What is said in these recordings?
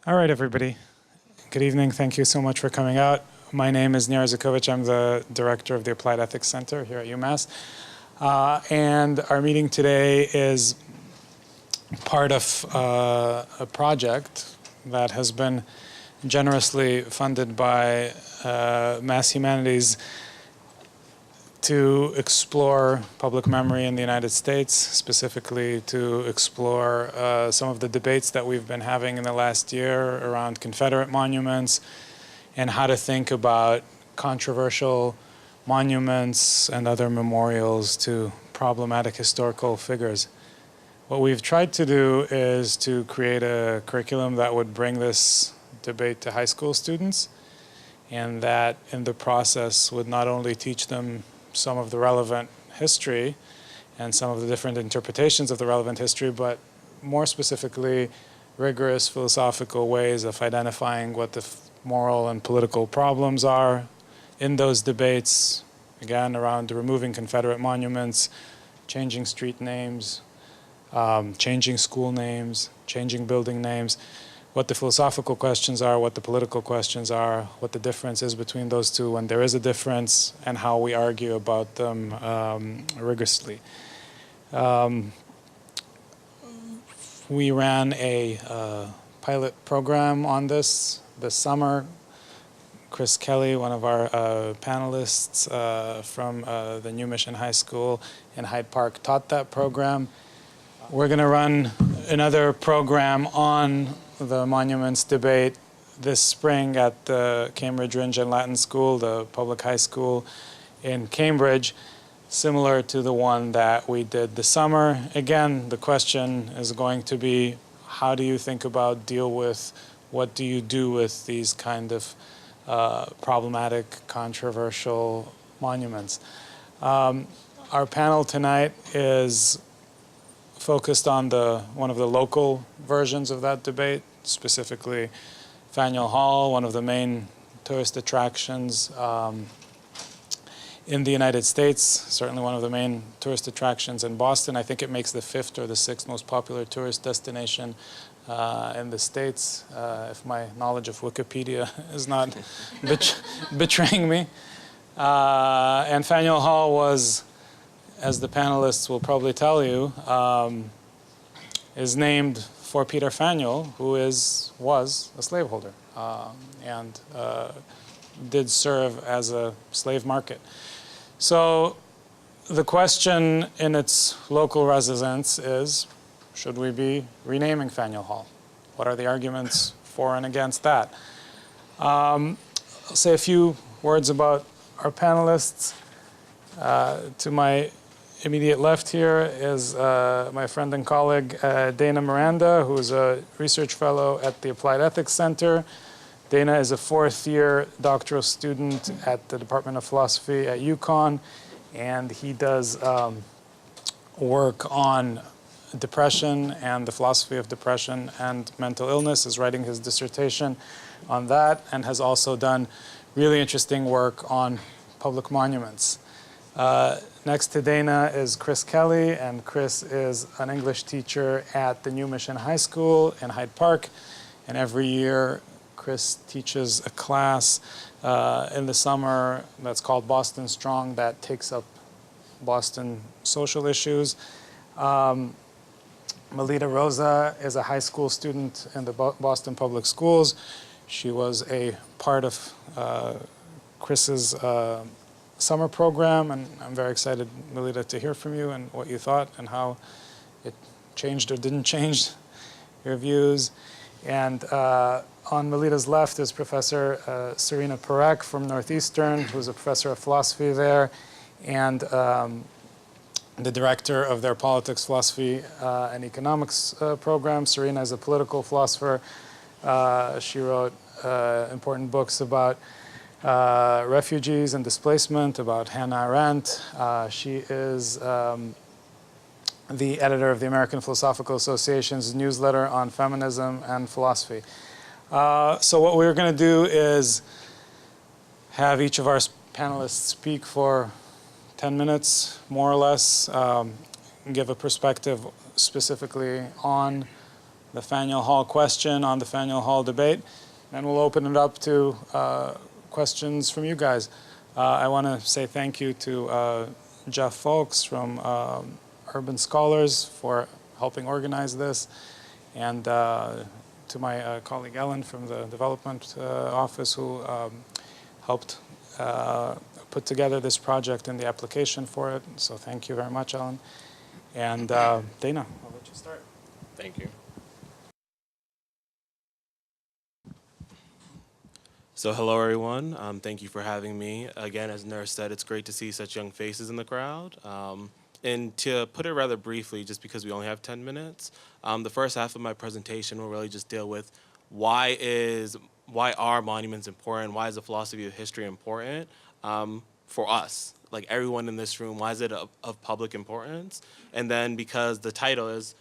All right, everybody. Good evening. Thank you so much for coming out. My name is Nir Eisikovits. I'm the director of the Applied Ethics Center here at UMass. And our meeting today is part of a project that has been generously funded by Mass Humanities to explore public memory in the United States, specifically to explore some of the debates that we've been having in the last year around Confederate monuments and how to think about controversial monuments and other memorials to problematic historical figures. What we've tried to do is to create a curriculum that would bring this debate to high school students, and that in the process would not only teach them some of the relevant history and some of the different interpretations of the relevant history, but more specifically, rigorous philosophical ways of identifying what the moral and political problems are in those debates, again, around removing Confederate monuments, changing street names, changing school names, changing building names, what the philosophical questions are, what the political questions are, what the difference is between those two when there is a difference, and how we argue about them rigorously. We ran a pilot program on this summer. Chris Kelley, one of our panelists from the New Mission High School in Hyde Park, taught that program. We're going to run another program on the monuments debate this spring at the Cambridge Rindge and Latin School, the public high school in Cambridge, similar to the one that we did this summer. Again, the question is going to be, how do you think about, deal with, what do you do with these kind of problematic, controversial monuments? Our panel tonight is focused on one of the local versions of that debate, specifically Faneuil Hall, one of the main tourist attractions in the United States, certainly one of the main tourist attractions in Boston. I think it makes the 5th or the 6th most popular tourist destination in the States, if my knowledge of Wikipedia is not betraying me. And Faneuil Hall was, as the panelists will probably tell you, is named for Peter Faneuil, who was a slaveholder and did serve as a slave market. So the question in its local residence is, should we be renaming Faneuil Hall? What are the arguments for and against that? I'll say a few words about our panelists. To my immediate left here is my friend and colleague Dana Miranda, who is a research fellow at the Applied Ethics Center. Dana is a 4th-year doctoral student at the Department of Philosophy at UConn, and he does work on depression and the philosophy of depression and mental illness, is writing his dissertation on that, and has also done really interesting work on public monuments. Next to Dana is Chris Kelley, and Chris is an English teacher at the New Mission High School in Hyde Park. And every year, Chris teaches a class in the summer that's called Boston Strong, that takes up Boston social issues. Melina Rosa is a high school student in the Boston Public Schools. She was a part of Chris's summer program, and I'm very excited, Malita, to hear from you and what you thought and how it changed or didn't change your views. And on Melita's left is Professor Serena Parekh from Northeastern, who's a professor of philosophy there, and the director of their politics, philosophy, and economics program. Serena is a political philosopher. She wrote important books about refugees and displacement, about Hannah Arendt. She is the editor of the American Philosophical Association's newsletter on feminism and philosophy. So what we're going to do is have each of our panelists speak for 10 minutes, more or less, give a perspective specifically on the Faneuil Hall question on the Faneuil Hall debate. And we'll open it up to questions from you guys. I want to say thank you to Jeff Folks from Urban Scholars for helping organize this, and to my colleague Ellen from the Development Office, who helped put together this project and the application for it. So thank you very much, Ellen. And Dana, I'll let you start. Thank you. So hello, everyone. Thank you for having me. Again, as Nir said, it's great to see such young faces in the crowd. And to put it rather briefly, just because we only have 10 minutes, the first half of my presentation will really just deal with why are monuments important? Why is the philosophy of history important for us? Like everyone in this room, why is it of public importance? And then because the title is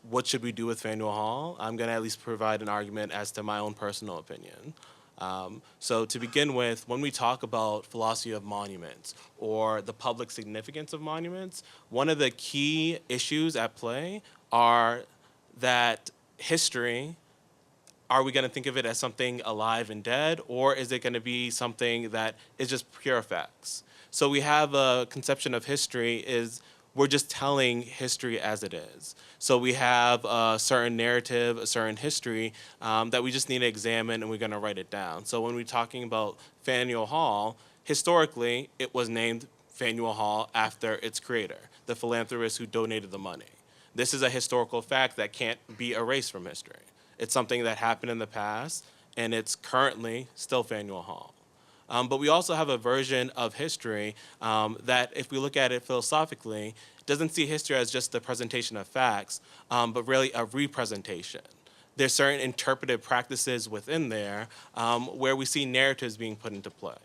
what should we do with Faneuil Hall, I'm going to at least provide an argument as to my own personal opinion. So to begin with, when we talk about philosophy of monuments or the public significance of monuments, one of the key issues at play are that history, are we going to think of it as something alive and dead, or is it going to be something that is just pure facts? So we have a conception of history is we're just telling history as it is. So we have a certain narrative, a certain history that we just need to examine, and we're going to write it down. So when we're talking about Faneuil Hall, historically, it was named Faneuil Hall after its creator, the philanthropist who donated the money. This is a historical fact that can't be erased from history. It's something that happened in the past, and it's currently still Faneuil Hall. But we also have a version of history that, if we look at it philosophically, doesn't see history as just the presentation of facts, but really a representation. There's certain interpretive practices within there where we see narratives being put into play.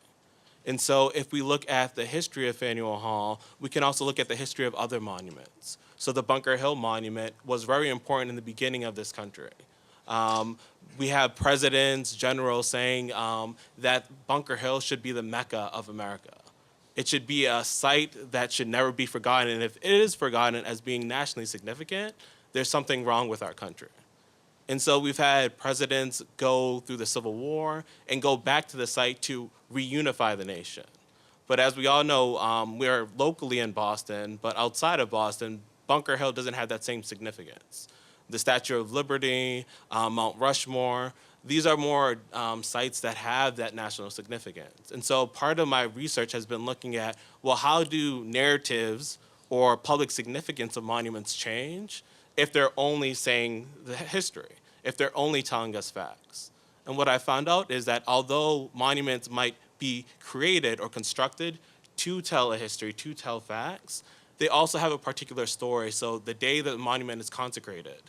And so if we look at the history of Faneuil Hall, we can also look at the history of other monuments. So the Bunker Hill Monument was very important in the beginning of this country. We have presidents, generals saying that Bunker Hill should be the Mecca of America. It should be a site that should never be forgotten. And if it is forgotten as being nationally significant, there's something wrong with our country. And so we've had presidents go through the Civil War and go back to the site to reunify the nation. But as we all know, we're locally in Boston, but outside of Boston, Bunker Hill doesn't have that same significance. The Statue of Liberty, Mount Rushmore, these are more sites that have that national significance. And so part of my research has been looking at, well, how do narratives or public significance of monuments change if they're only saying the history, if they're only telling us facts? And what I found out is that although monuments might be created or constructed to tell a history, to tell facts, they also have a particular story. So the day that the monument is consecrated,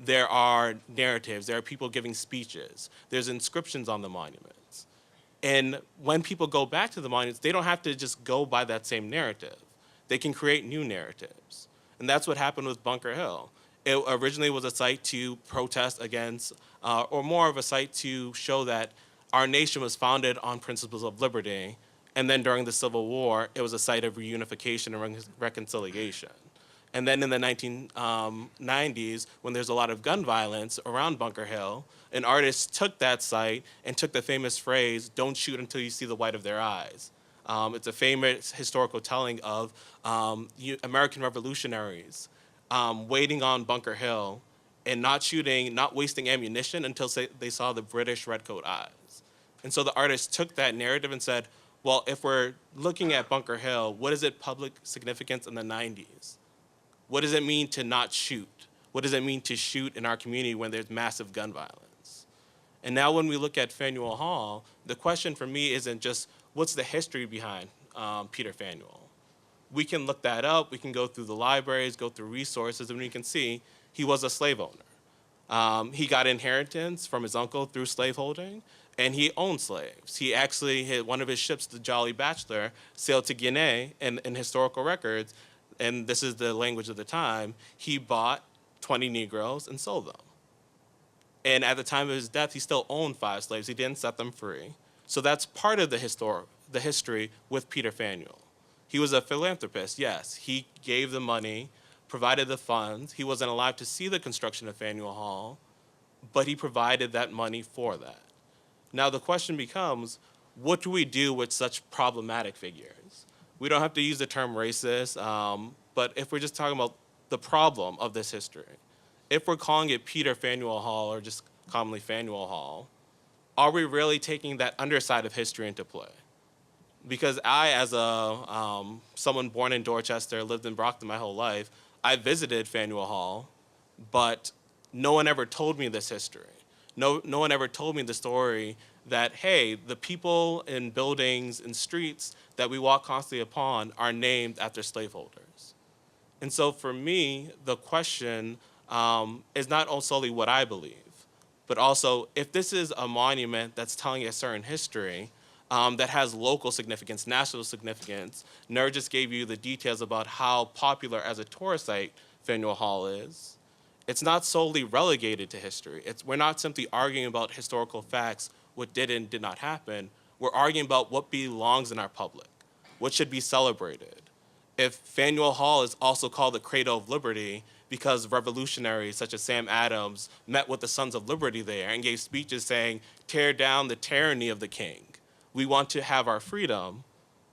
there are narratives, there are people giving speeches, there's inscriptions on the monuments. And when people go back to the monuments, they don't have to just go by that same narrative. They can create new narratives. And that's what happened with Bunker Hill. It originally was a site to protest against, or more of a site to show that our nation was founded on principles of liberty. And then during the Civil War, it was a site of reunification and reconciliation. And then in the 1990s, when there's a lot of gun violence around Bunker Hill, an artist took that site and took the famous phrase, "Don't shoot until you see the white of their eyes." It's a famous historical telling of American revolutionaries waiting on Bunker Hill and not shooting, not wasting ammunition until they saw the British redcoat eyes. And so the artist took that narrative and said, well, if we're looking at Bunker Hill, what is it public significance in the 90s? What does it mean to not shoot? What does it mean to shoot in our community when there's massive gun violence? And now when we look at Faneuil Hall, the question for me isn't just what's the history behind Peter Faneuil. We can look that up, we can go through the libraries, go through resources, and we can see he was a slave owner. He got inheritance from his uncle through slaveholding, and he owned slaves. He actually hit one of his ships, the Jolly Bachelor, sailed to Guinea in historical records, and this is the language of the time, he bought 20 Negroes and sold them. And at the time of his death, he still owned 5 slaves. He didn't set them free. So that's part of the history with Peter Faneuil. He was a philanthropist, yes. He gave the money, provided the funds. He wasn't alive to see the construction of Faneuil Hall, but he provided that money for that. Now the question becomes, what do we do with such problematic figures? We don't have to use the term racist, but if we're just talking about the problem of this history, if we're calling it Peter Faneuil Hall or just commonly Faneuil Hall, are we really taking that underside of history into play? Because I, as someone born in Dorchester, lived in Brockton my whole life, I visited Faneuil Hall, but no one ever told me this history. No one ever told me the story that, hey, the people in buildings and streets that we walk constantly upon are named after slaveholders. And so for me, the question is not solely what I believe, but also if this is a monument that's telling a certain history that has local significance, national significance. Nir just gave you the details about how popular as a tourist site Faneuil Hall is. It's not solely relegated to history. We're not simply arguing about historical facts, what did and did not happen. We're arguing about what belongs in our public, what should be celebrated. If Faneuil Hall is also called the Cradle of Liberty because revolutionaries such as Sam Adams met with the Sons of Liberty there and gave speeches saying, tear down the tyranny of the king. We want to have our freedom,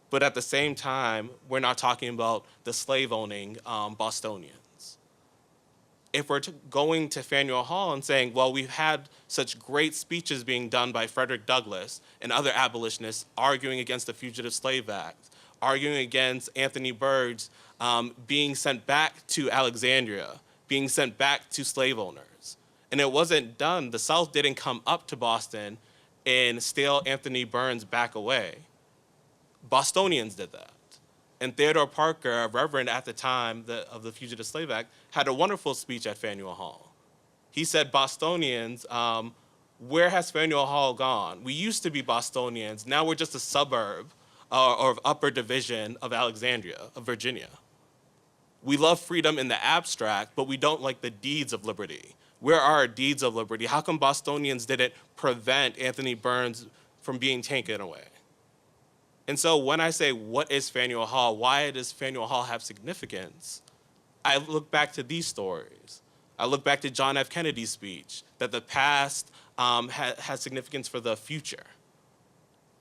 but at the same time, we're not talking about the slave-owning Bostonians. If we're going to Faneuil Hall and saying, well, we've had such great speeches being done by Frederick Douglass and other abolitionists arguing against the Fugitive Slave Act, arguing against Anthony Burge being sent back to Alexandria, being sent back to slave owners. And it wasn't done. The South didn't come up to Boston and steal Anthony Burns back away. Bostonians did that. And Theodore Parker, a reverend at the time of the Fugitive Slave Act, had a wonderful speech at Faneuil Hall. He said, Bostonians, where has Faneuil Hall gone? We used to be Bostonians. Now we're just a suburb or upper division of Alexandria, of Virginia. We love freedom in the abstract, but we don't like the deeds of liberty. Where are our deeds of liberty? How come Bostonians didn't prevent Anthony Burns from being taken away? And so when I say, what is Faneuil Hall? Why does Faneuil Hall have significance? I look back to these stories. I look back to John F. Kennedy's speech, that the past has significance for the future.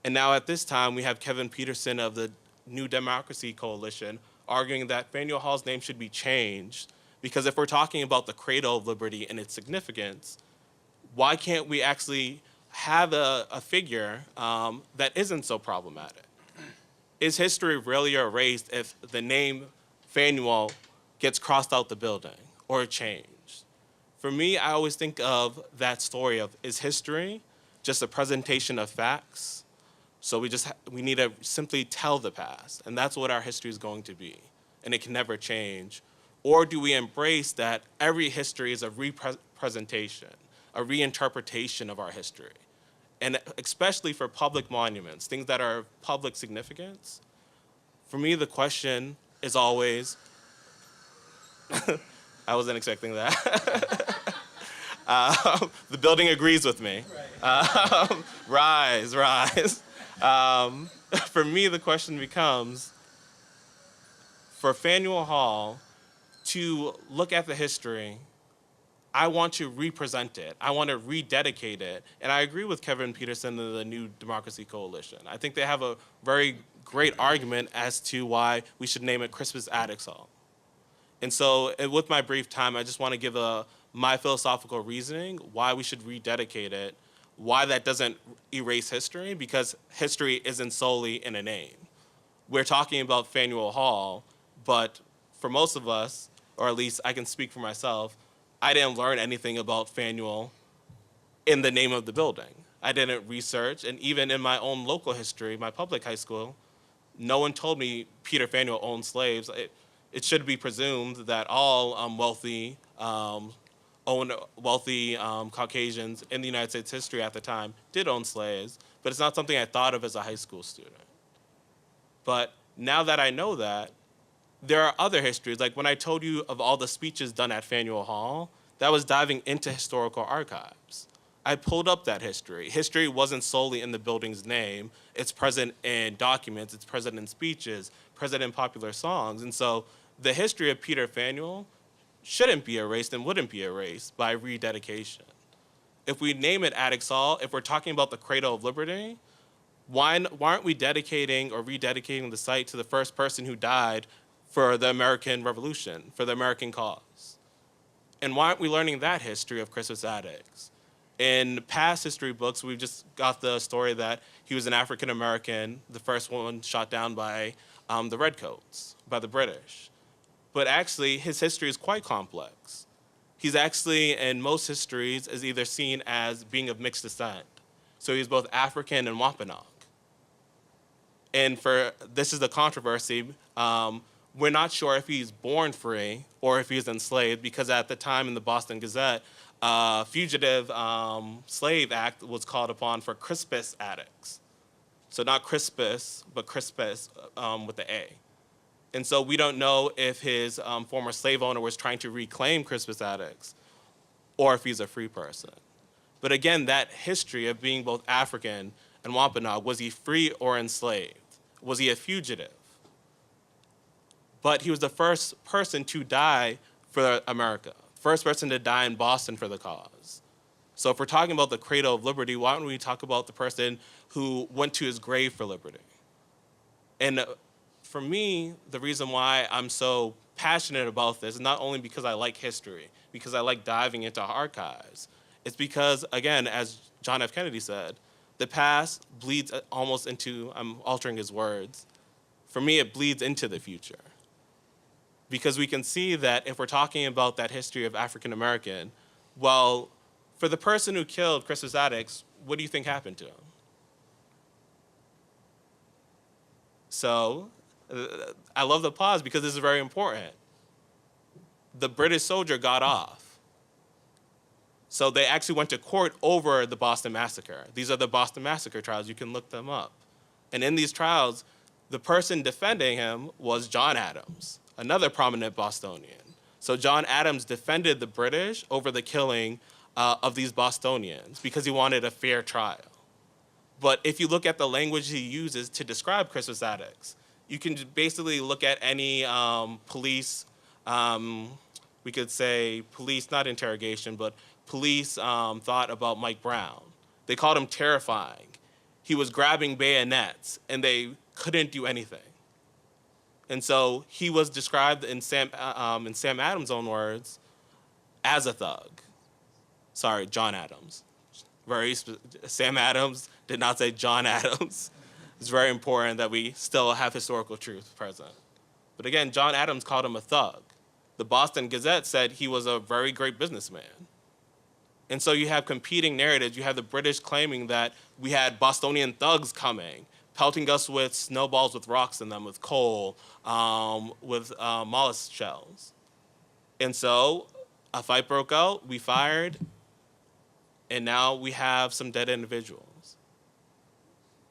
And now at this time, we have Kevin Peterson of the New Democracy Coalition arguing that Faneuil Hall's name should be changed, because if we're talking about the Cradle of Liberty and its significance, why can't we actually have a figure that isn't so problematic? Is history really erased if the name Faneuil gets crossed out the building or changed? For me, I always think of that story of, is history just a presentation of facts? So we need to simply tell the past, and that's what our history is going to be, and it can never change. Or do we embrace that every history is a representation, a reinterpretation of our history? And especially for public monuments, things that are of public significance, for me, the question is always, I wasn't expecting that. The building agrees with me. Rise. For me, the question becomes, for Faneuil Hall to look at the history, I want to represent it. I want to rededicate it. And I agree with Kevin Peterson of the New Democracy Coalition. I think they have a very great argument as to why we should name it Crispus Attucks Hall. And so with my brief time, I just want to give my philosophical reasoning why we should rededicate it, why that doesn't erase history, because history isn't solely in a name. We're talking about Faneuil Hall, but for most of us, or at least I can speak for myself, I didn't learn anything about Faneuil in the name of the building. I didn't research, and even in my own local history, my public high school, no one told me Peter Faneuil owned slaves. It should be presumed that all wealthy Caucasians in the United States history at the time did own slaves, but it's not something I thought of as a high school student. But now that I know that, there are other histories, like when I told you of all the speeches done at Faneuil Hall, that was diving into historical archives. I pulled up that history. History wasn't solely in the building's name. It's present in documents, it's present in speeches, present in popular songs. And so the history of Peter Faneuil shouldn't be erased and wouldn't be erased by rededication. If we name it Attucks Hall, if we're talking about the cradle of liberty, why aren't we dedicating or rededicating the site to the first person who died for the American Revolution, for the American cause? And why aren't we learning that history of Crispus Attucks? In past history books, we've just got the story that he was an African American, the first one shot down by the Redcoats, by the British. But actually, his history is quite complex. He's actually, in most histories, is either seen as being of mixed descent. So he's both African and Wampanoag. And this is the controversy. We're not sure if he's born free or if he's enslaved, because at the time in the Boston Gazette, Fugitive Slave Act was called upon for Crispus Attucks. So not Crispus, but Crispus with the A. And so we don't know if his former slave owner was trying to reclaim Crispus Attucks or if he's a free person. But again, that history of being both African and Wampanoag, was he free or enslaved? Was he a fugitive? But he was the first person to die for America, first person to die in Boston for the cause. So if we're talking about the cradle of liberty, why don't we talk about the person who went to his grave for liberty? And for me, the reason why I'm so passionate about this is not only because I like history, because I like diving into archives. It's because, again, as John F. Kennedy said, the past bleeds almost into, I'm altering his words, for me it bleeds into the future. Because we can see that if we're talking about that history of African American, well, for the person who killed Crispus Attucks, what do you think happened to him? So, I love the pause because this is very important. The British soldier got off. So they actually went to court over the Boston Massacre. These are the Boston Massacre trials. You can look them up. And in these trials, the person defending him was John Adams, another prominent Bostonian. So John Adams defended the British over the killing of these Bostonians because he wanted a fair trial. But if you look at the language he uses to describe Crispus Attucks, you can basically look at any police, we could say police, not interrogation, but police thought about Mike Brown. They called him terrifying. He was grabbing bayonets, and they couldn't do anything. And so he was described in Sam Adams' own words as a thug. Sorry, John Adams. Sam Adams did not say John Adams. It's very important that we still have historical truth present. But again, John Adams called him a thug. The Boston Gazette said he was a very great businessman. And so you have competing narratives. You have the British claiming that we had Bostonian thugs coming, pelting us with snowballs with rocks in them, with coal, with mollusk shells. And so a fight broke out, we fired, and now we have some dead individuals.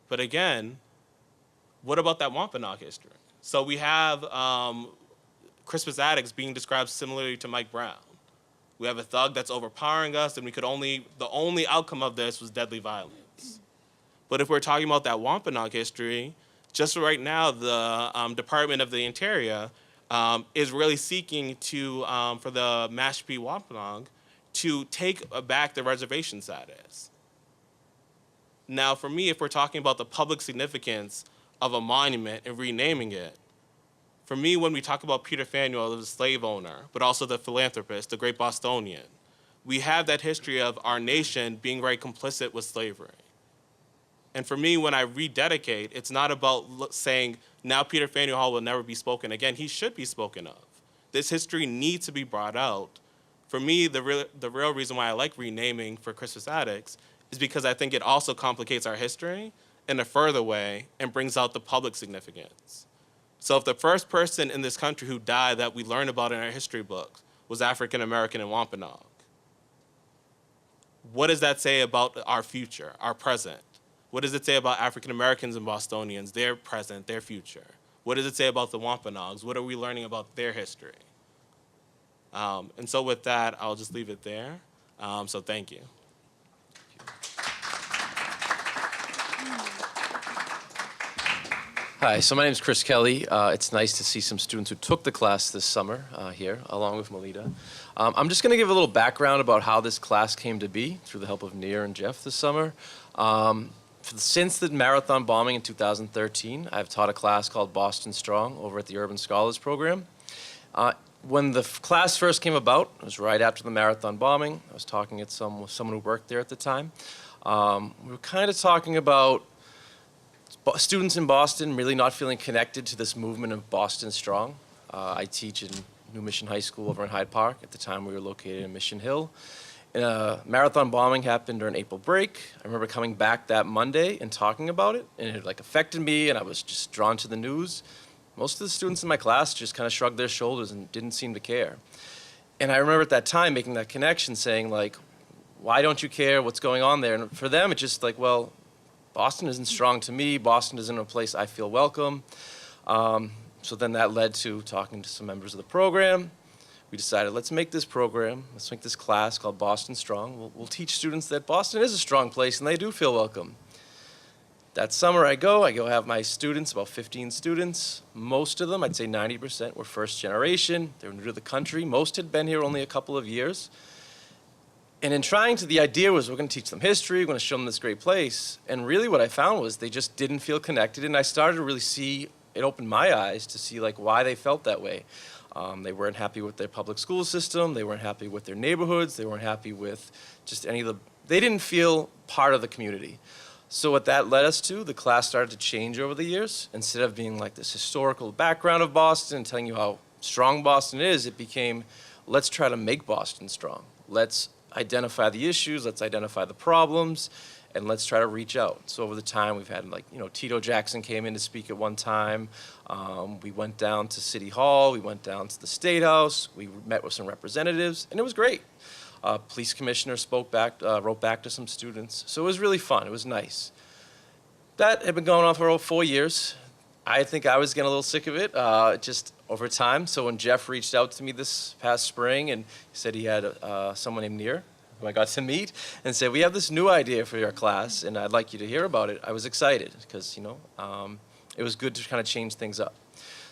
But again, what about that Wampanoag history? So we have Crispus Attucks being described similarly to Mike Brown. We have a thug that's overpowering us, and the only outcome of this was deadly violence. But if we're talking about that Wampanoag history, just right now, the Department of the Interior is really seeking to, for the Mashpee Wampanoag, to take back the reservation status. Now, for me, if we're talking about the public significance of a monument and renaming it, for me, when we talk about Peter Faneuil, the slave owner, but also the philanthropist, the great Bostonian, we have that history of our nation being very complicit with slavery. And for me, when I rededicate, it's not about saying, now Peter Faneuil Hall will never be spoken again. He should be spoken of. This history needs to be brought out. For me, the real reason why I like renaming for Crispus Attucks is because I think it also complicates our history in a further way and brings out the public significance. So if the first person in this country who died that we learn about in our history books was African American and Wampanoag, what does that say about our future, our present? What does it say about African Americans and Bostonians, their present, their future? What does it say about the Wampanoags? What are we learning about their history? And so with that, I'll just leave it there. So thank you. Hi, so my name is Chris Kelley. It's nice to see some students who took the class this summer here, along with Malita. I'm just going to give a little background about how this class came to be through the help of Nir and Jeff this summer. Since the marathon bombing in 2013, I've taught a class called Boston Strong over at the Urban Scholars Program. When the class first came about, it was right after the marathon bombing. I was talking with someone who worked there at the time. We were kind of talking about students in Boston really not feeling connected to this movement of Boston Strong. I teach in New Mission High School over in Hyde Park. At the time, we were located in Mission Hill. Marathon bombing happened during April break. I remember coming back that Monday and talking about it, and it affected me, and I was just drawn to the news. Most of the students in my class just kind of shrugged their shoulders and didn't seem to care. And I remember at that time making that connection, saying why don't you care what's going on there? And for them, it's just well, Boston isn't strong to me. Boston isn't a place I feel welcome. So then that led to talking to some members of the program. We decided, let's make this program, let's make this class called Boston Strong. We'll teach students that Boston is a strong place and they do feel welcome. That summer I go have my students, about 15 students. Most of them, I'd say 90%, were first generation. They were new to the country. Most had been here only a couple of years. And in the idea was we're going to teach them history, we're going to show them this great place. And really what I found was they just didn't feel connected. And I started to really see, it opened my eyes to see why they felt that way. They weren't happy with their public school system. They weren't happy with their neighborhoods. They weren't happy with just they didn't feel part of the community. So what that led us to, the class started to change over the years. Instead of being this historical background of Boston and telling you how strong Boston is, it became, let's try to make Boston strong. Let's identify the issues, let's identify the problems, and let's try to reach out. So over the time, we've had Tito Jackson came in to speak at one time. We went down to City Hall, we went down to the State House, we met with some representatives, and it was great. Police commissioner wrote back to some students. So it was really fun, it was nice. That had been going on for over 4 years. I think I was getting a little sick of it, just over time. So when Jeff reached out to me this past spring and he said he had someone named Nir, who I got to meet, and said, we have this new idea for your class and I'd like you to hear about it. I was excited because, it was good to kind of change things up.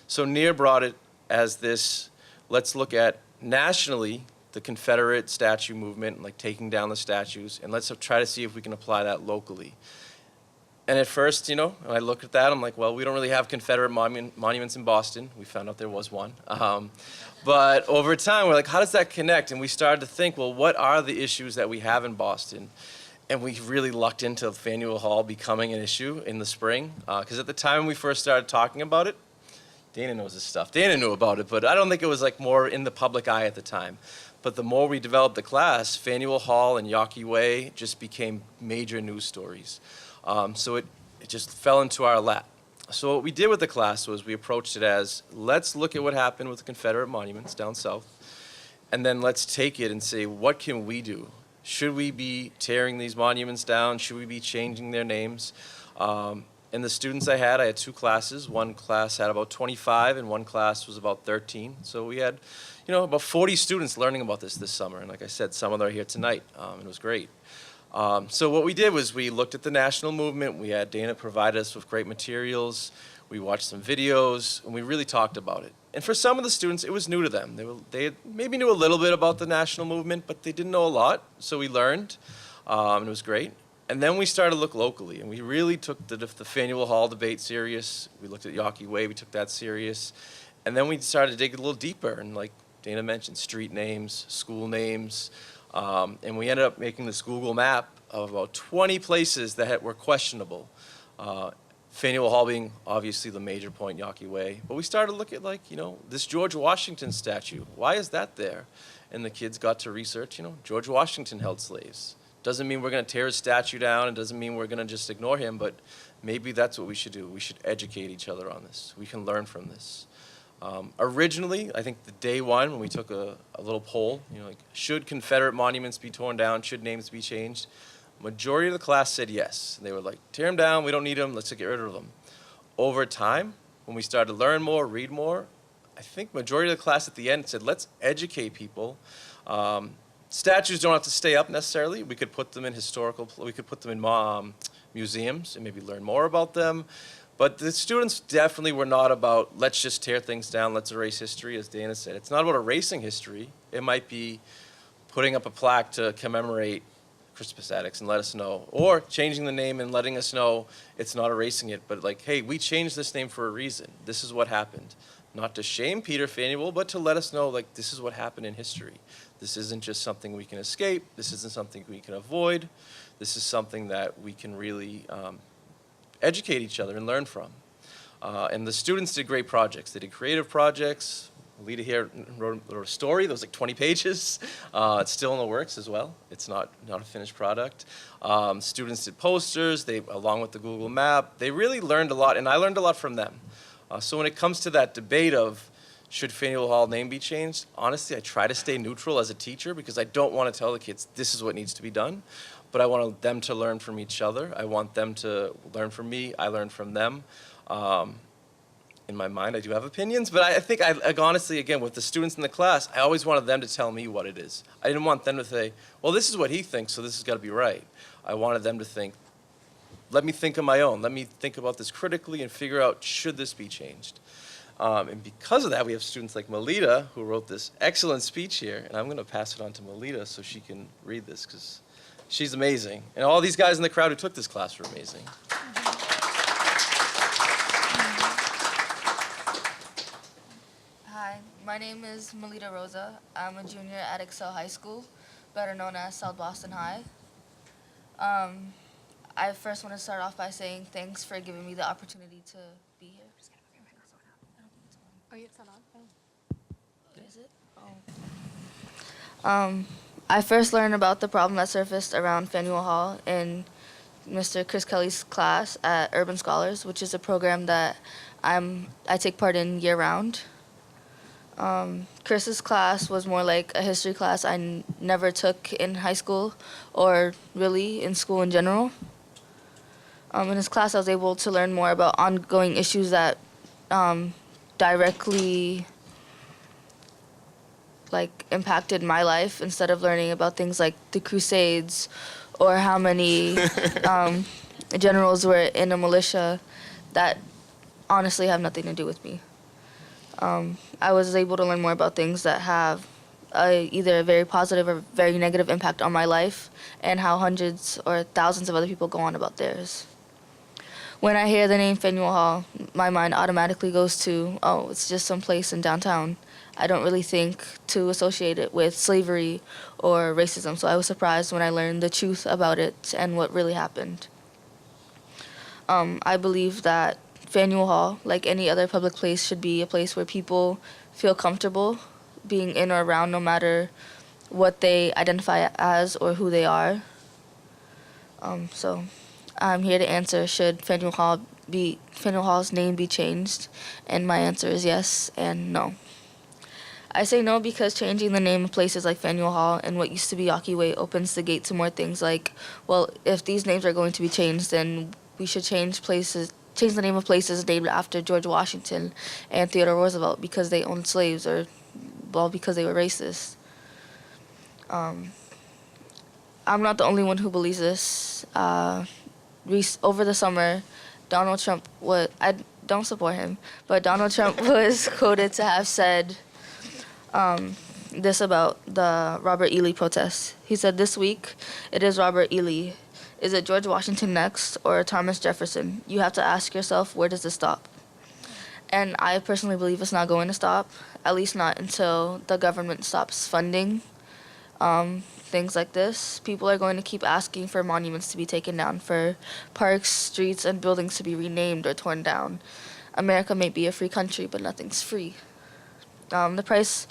So Nir brought it as this, let's look at nationally the Confederate statue movement, taking down the statues, and let's try to see if we can apply that locally. And at first, when I looked at that, I'm well, we don't really have Confederate monuments in Boston. We found out there was one. But over time, we're how does that connect? And we started to think, well, what are the issues that we have in Boston? And we really lucked into Faneuil Hall becoming an issue in the spring. Because at the time we first started talking about it, Dana knows this stuff. Dana knew about it, but I don't think it was more in the public eye at the time. But the more we developed the class, Faneuil Hall and Yawkey Way just became major news stories. So it just fell into our lap. So what we did with the class was we approached it as, let's look at what happened with the Confederate monuments down south, and then let's take it and say, what can we do? Should we be tearing these monuments down? Should we be changing their names? And the students I had 2 classes. One class had about 25, and one class was about 13. So we had, about 40 students learning about this summer. And like I said, some of them are here tonight, and it was great. So what we did was we looked at the national movement. We had Dana provide us with great materials. We watched some videos, and we really talked about it. And for some of the students, it was new to them. They maybe knew a little bit about the national movement, but they didn't know a lot. So we learned, and it was great. And then we started to look locally, and we really took the Faneuil Hall debate serious. We looked at Yawkey Way, we took that serious. And then we started to dig a little deeper, and like Dana mentioned, street names, school names. And we ended up making this Google map of about 20 places that were questionable. Faneuil Hall being obviously the major point, Yawkey Way. But we started to look at this George Washington statue. Why is that there? And the kids got to research, George Washington held slaves. Doesn't mean we're going to tear his statue down. It doesn't mean we're going to just ignore him, but maybe that's what we should do. We should educate each other on this. We can learn from this. Originally, I think the day one when we took a little poll, should Confederate monuments be torn down? Should names be changed? Majority of the class said yes. They were like, tear them down, we don't need them, let's get rid of them. Over time, when we started to learn more, read more, I think majority of the class at the end said, let's educate people. Statues don't have to stay up necessarily. We could put them in museums and maybe learn more about them. But the students definitely were not about, let's just tear things down, let's erase history, as Dana said. It's not about erasing history. It might be putting up a plaque to commemorate Crispus Attucks and let us know, or changing the name and letting us know it's not erasing it, but like, hey, we changed this name for a reason. This is what happened. Not to shame Peter Faneuil, but to let us know, like, this is what happened in history. This isn't just something we can escape. This isn't something we can avoid. This is something that we can really educate each other and learn from. And the students did great projects. They did creative projects. Malita here wrote a story that was like 20 pages. It's still in the works as well. It's not a finished product. Students did posters, along with the Google map. They really learned a lot, and I learned a lot from them. So when it comes to that debate of should Faneuil Hall name be changed, honestly, I try to stay neutral as a teacher because I don't want to tell the kids this is what needs to be done, but I want them to learn from each other. I want them to learn from me. I learn from them. In my mind, I do have opinions, but I think honestly, again, with the students in the class, I always wanted them to tell me what it is. I didn't want them to say, well, this is what he thinks, so this has got to be right. I wanted them to think, let me think of my own. Let me think about this critically and figure out, should this be changed? And because of that, we have students like Malita, who wrote this excellent speech here, and I'm going to pass it on to Malita so she can read this, because she's amazing. And all these guys in the crowd who took this class were amazing. Hi, my name is Melina Rosa. I'm a junior at Excel High School, better known as South Boston High. I first want to start off by saying thanks for giving me the opportunity to be here. Oh, it's not on? Oh. Is it? Oh. I first learned about the problem that surfaced around Faneuil Hall in Mr. Chris Kelley's class at Urban Scholars, which is a program that I take part in year-round. Chris's class was more like a history class I never took in high school or really in school in general. In his class, I was able to learn more about ongoing issues that directly impacted my life instead of learning about things like the Crusades or how many generals were in a militia that honestly have nothing to do with me. I was able to learn more about things that have either a very positive or very negative impact on my life and how hundreds or thousands of other people go on about theirs. When I hear the name Faneuil Hall, my mind automatically goes to, oh, it's just some place in downtown. I don't really think to associate it with slavery or racism, so I was surprised when I learned the truth about it and what really happened. I believe that Faneuil Hall, like any other public place, should be a place where people feel comfortable being in or around no matter what they identify as or who they are. So I'm here to answer, should Faneuil Hall's name be changed? And my answer is yes and no. I say no because changing the name of places like Faneuil Hall and what used to be Yawkey Way opens the gate to more things like, well, if these names are going to be changed, then we should change the name of places named after George Washington and Theodore Roosevelt because they owned slaves or, well, because they were racist. I'm not the only one who believes this. Over the summer, Donald Trump I don't support him, but Donald Trump was quoted to have said this about the Robert E. Lee protests. He said, "This week, it is Robert E. Lee. Is it George Washington next or Thomas Jefferson? You have to ask yourself, where does this stop?" And I personally believe it's not going to stop, at least not until the government stops funding things like this. People are going to keep asking for monuments to be taken down, for parks, streets, and buildings to be renamed or torn down. America may be a free country, but nothing's free. The price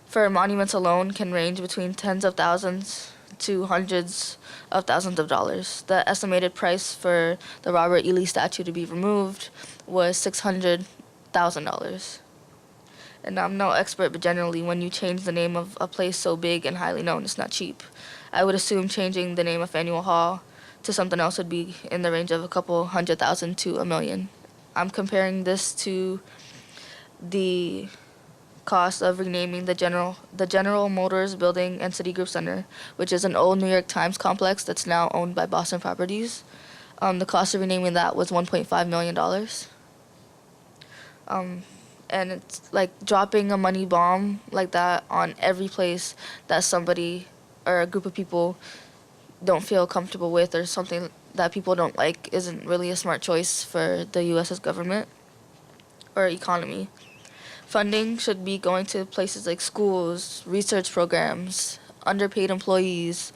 for monuments alone can range between tens of thousands to hundreds of thousands of dollars. The estimated price for the Robert E. Lee statue to be removed was $600,000. And I'm no expert, but generally when you change the name of a place so big and highly known, it's not cheap. I would assume changing the name of Faneuil Hall to something else would be in the range of a couple $100,000 to $1 million. I'm comparing this to the cost of renaming the General Motors Building and Citigroup Center, which is an old New York Times complex that's now owned by Boston Properties. The cost of renaming that was $1.5 million. And it's like dropping a money bomb like that on every place that somebody or a group of people don't feel comfortable with, or something that people don't like, isn't really a smart choice for the U.S.'s government or economy. Funding should be going to places like schools, research programs, underpaid employees,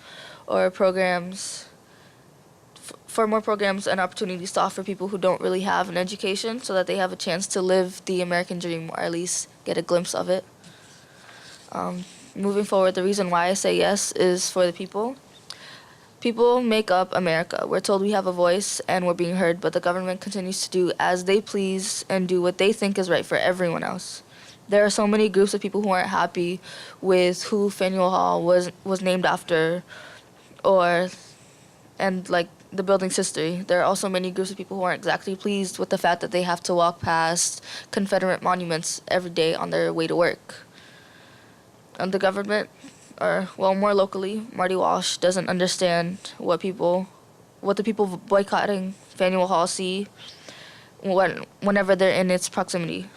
or programs for more programs and opportunities to offer people who don't really have an education, so that they have a chance to live the American dream, or at least get a glimpse of it. Moving forward, the reason why I say yes is for the people. People make up America. We're told we have a voice and we're being heard, but the government continues to do as they please and do what they think is right for everyone else. There are so many groups of people who aren't happy with who Faneuil Hall was named after, and like the building's history. There are also many groups of people who aren't exactly pleased with the fact that they have to walk past Confederate monuments every day on their way to work. And the government, or well, more locally, Marty Walsh doesn't understand what the people boycotting Faneuil Hall see whenever they're in its proximity.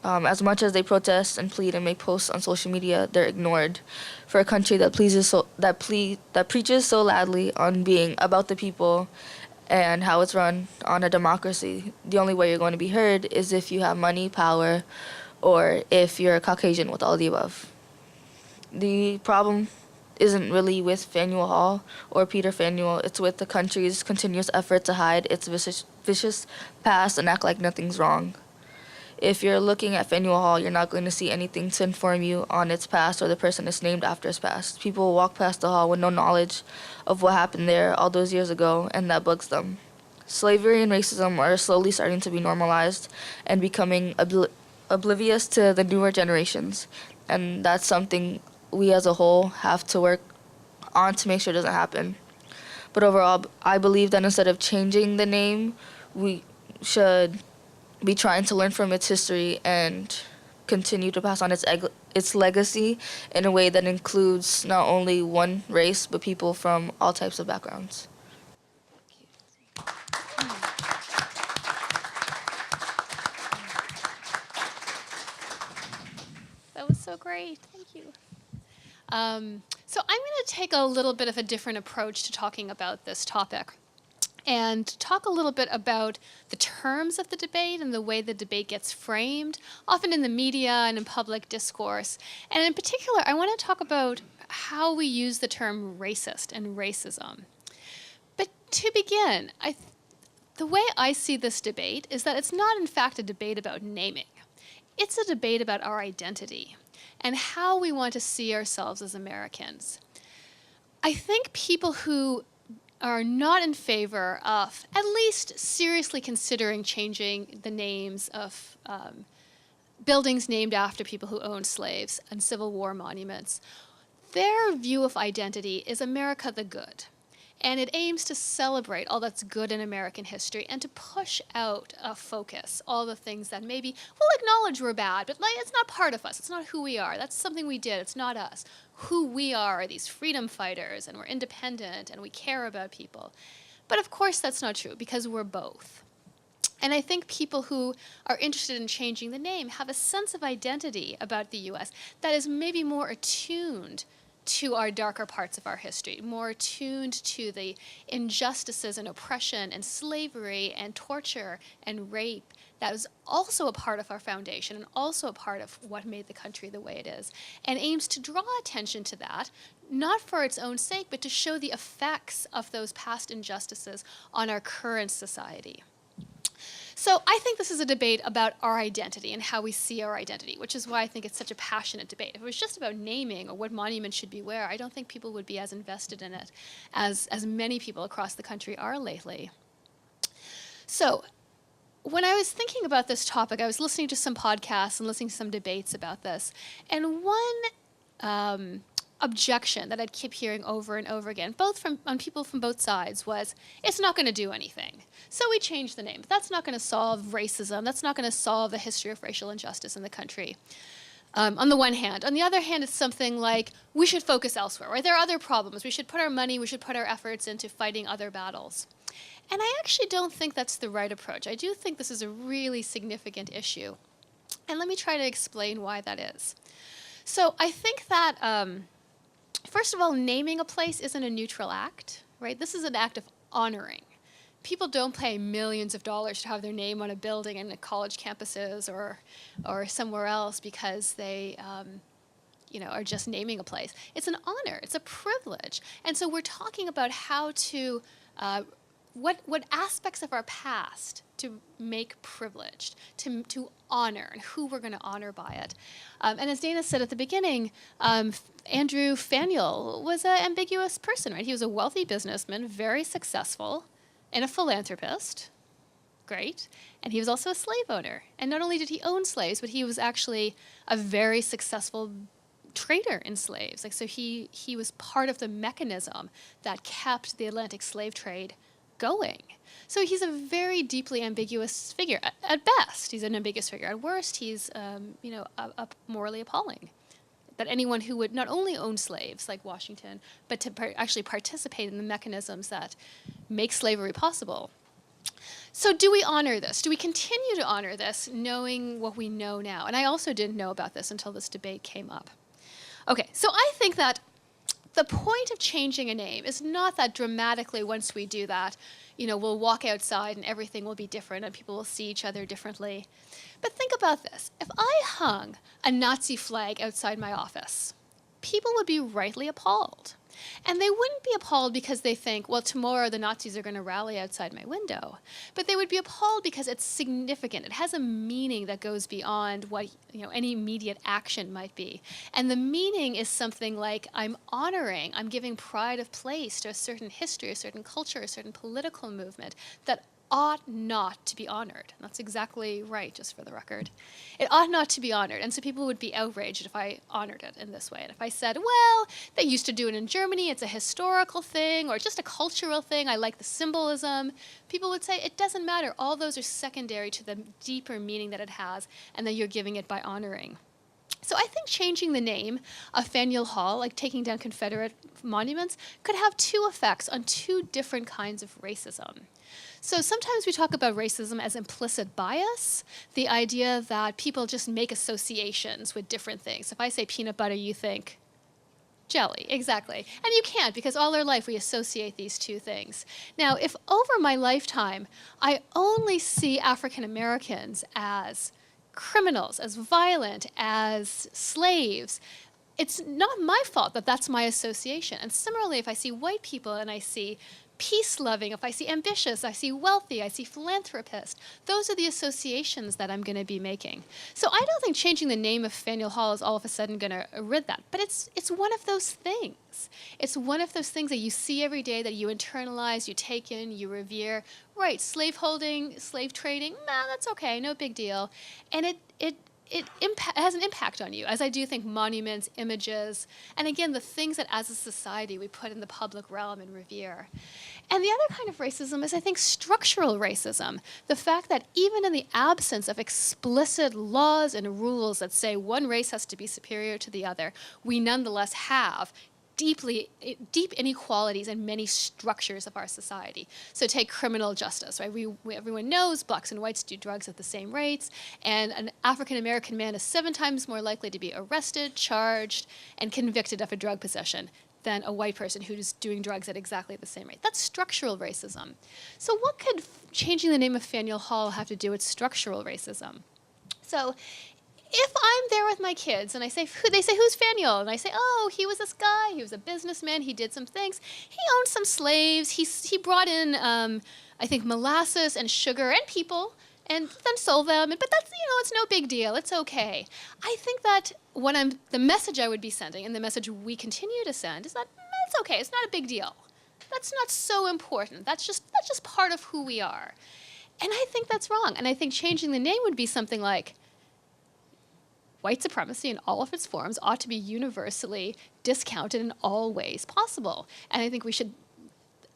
As much as they protest and plead and make posts on social media, they're ignored. For a country that preaches so loudly on being about the people and how it's run on a democracy, the only way you're going to be heard is if you have money, power, or if you're a Caucasian, with all the above. The problem isn't really with Faneuil Hall or Peter Faneuil. It's with the country's continuous effort to hide its vicious past and act like nothing's wrong. If you're looking at Faneuil Hall, you're not going to see anything to inform you on its past or the person it's named after its past. People walk past the hall with no knowledge of what happened there all those years ago, and that bugs them. Slavery and racism are slowly starting to be normalized and becoming oblivious to the newer generations, and that's something we as a whole have to work on to make sure it doesn't happen. But overall, I believe that instead of changing the name, we should be trying to learn from its history and continue to pass on its legacy in a way that includes not only one race, but people from all types of backgrounds. That was so great. Thank you. So I'm going to take a little bit of a different approach to talking about this topic, and talk a little bit about the terms of the debate and the way the debate gets framed, often in the media and in public discourse. And in particular, I want to talk about how we use the term racist and racism. But to begin, the way I see this debate is that it's not, in fact, a debate about naming. It's a debate about our identity and how we want to see ourselves as Americans. I think people who are not in favor of at least seriously considering changing the names of buildings named after people who owned slaves and Civil War monuments, their view of identity is America the Good. And it aims to celebrate all that's good in American history and to push out a focus, all the things that maybe we'll acknowledge were bad, but it's not part of us. It's not who we are. That's something we did. It's not us. Who we are these freedom fighters, and we're independent, and we care about people. But of course that's not true, because we're both. And I think people who are interested in changing the name have a sense of identity about the U.S. that is maybe more attuned to our darker parts of our history, more attuned to the injustices and oppression and slavery and torture and rape that is also a part of our foundation and also a part of what made the country the way it is, and aims to draw attention to that, not for its own sake, but to show the effects of those past injustices on our current society. So I think this is a debate about our identity and how we see our identity, which is why I think it's such a passionate debate. If it was just about naming or what monument should be where, I don't think people would be as invested in it as many people across the country are lately. So when I was thinking about this topic, I was listening to some podcasts and listening to some debates about this. And one objection that I'd keep hearing over and over again, on people from both sides, was, it's not going to do anything. So we changed the name. But that's not going to solve racism. That's not going to solve the history of racial injustice in the country. on the one hand. On the other hand, it's something like, we should focus elsewhere, right? There are other problems. We should put our money, we should put our efforts into fighting other battles. And I actually don't think that's the right approach. I do think this is a really significant issue. And let me try to explain why that is. So I think that, first of all, naming a place isn't a neutral act, right? This is an act of honoring. People don't pay millions of dollars to have their name on a building in college campuses or somewhere else because they are just naming a place. It's an honor. It's a privilege. And so we're talking about how to, what aspects of our past to make privileged, to honor, and who we're going to honor by it. And as Dana said at the beginning, Andrew Faneuil was an ambiguous person, right? He was a wealthy businessman, very successful, and a philanthropist. Great. And he was also a slave owner. And not only did he own slaves, but he was actually a very successful trader in slaves. So he was part of the mechanism that kept the Atlantic slave trade going. So he's a very deeply ambiguous figure. At best, he's an ambiguous figure. At worst, he's morally appalling. That anyone who would not only own slaves, like Washington, but to actually participate in the mechanisms that make slavery possible. So do we honor this? Do we continue to honor this, knowing what we know now? And I also didn't know about this until this debate came up. Okay, so I think that the point of changing a name is not that dramatically once we do that, we'll walk outside and everything will be different and people will see each other differently. But think about this. If I hung a Nazi flag outside my office, people would be rightly appalled. And they wouldn't be appalled because they think, well, tomorrow the Nazis are going to rally outside my window. But they would be appalled because it's significant. It has a meaning that goes beyond what any immediate action might be. And the meaning is something like, I'm giving pride of place to a certain history, a certain culture, a certain political movement that ought not to be honored. And that's exactly right, just for the record. It ought not to be honored. And so people would be outraged if I honored it in this way. And if I said, well, they used to do it in Germany, it's a historical thing, or just a cultural thing, I like the symbolism, people would say, it doesn't matter. All those are secondary to the deeper meaning that it has, and that you're giving it by honoring. So I think changing the name of Faneuil Hall, like taking down Confederate monuments, could have two effects on two different kinds of racism. So sometimes we talk about racism as implicit bias, the idea that people just make associations with different things. If I say peanut butter, you think jelly, exactly. And you can't, because all our life we associate these two things. Now, if over my lifetime I only see African Americans as criminals, as violent, as slaves, it's not my fault that that's my association. And similarly, if I see white people and I see peace-loving, if I see ambitious, I see wealthy, I see philanthropist, those are the associations that I'm going to be making. So I don't think changing the name of Faneuil Hall is all of a sudden going to rid that, but it's one of those things. It's one of those things that you see every day, that you internalize, you take in, you revere. Right, slaveholding, slave trading, that's okay, no big deal. And it has an impact on you, as I do think monuments, images, and again, the things that as a society we put in the public realm and revere. And the other kind of racism is, I think, structural racism. The fact that even in the absence of explicit laws and rules that say one race has to be superior to the other, we nonetheless have deep inequalities in many structures of our society. So take criminal justice, right? Everyone knows blacks and whites do drugs at the same rates, and an African-American man is 7 times more likely to be arrested, charged, and convicted of a drug possession than a white person who's doing drugs at exactly the same rate. That's structural racism. So what could changing the name of Faneuil Hall have to do with structural racism? So if I'm there with my kids and they say, who's Faneuil? And I say, oh, he was this guy, he was a businessman, he did some things. He owned some slaves, he brought in, I think, molasses and sugar and people, and then sold them. But that's, it's no big deal, it's okay. I think that the message I would be sending, and the message we continue to send, is that it's okay, it's not a big deal. That's not so important, that's just part of who we are. And I think that's wrong. And I think changing the name would be something like, white supremacy in all of its forms ought to be universally discounted in all ways possible. And I think we should,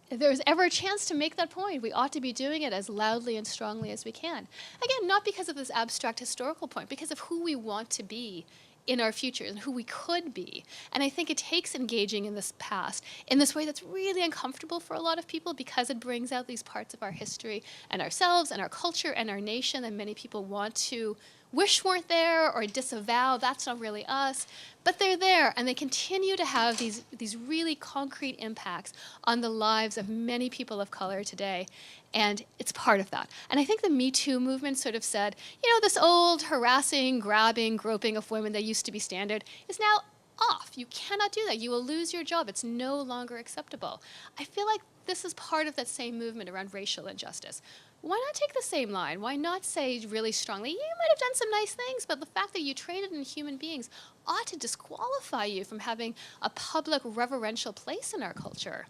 if there's ever a chance to make that point, we ought to be doing it as loudly and strongly as we can. Again, not because of this abstract historical point, because of who we want to be in our future and who we could be. And I think it takes engaging in this past in this way that's really uncomfortable for a lot of people, because it brings out these parts of our history and ourselves and our culture and our nation that many people want to wish weren't there or disavow. That's not really us. But they're there, and they continue to have these really concrete impacts on the lives of many people of color today. And it's part of that. And I think the Me Too movement sort of said, this old harassing, grabbing, groping of women that used to be standard is now off. You cannot do that. You will lose your job. It's no longer acceptable. I feel like this is part of that same movement around racial injustice. Why not take the same line? Why not say really strongly, you might have done some nice things, but the fact that you traded in human beings ought to disqualify you from having a public reverential place in our culture.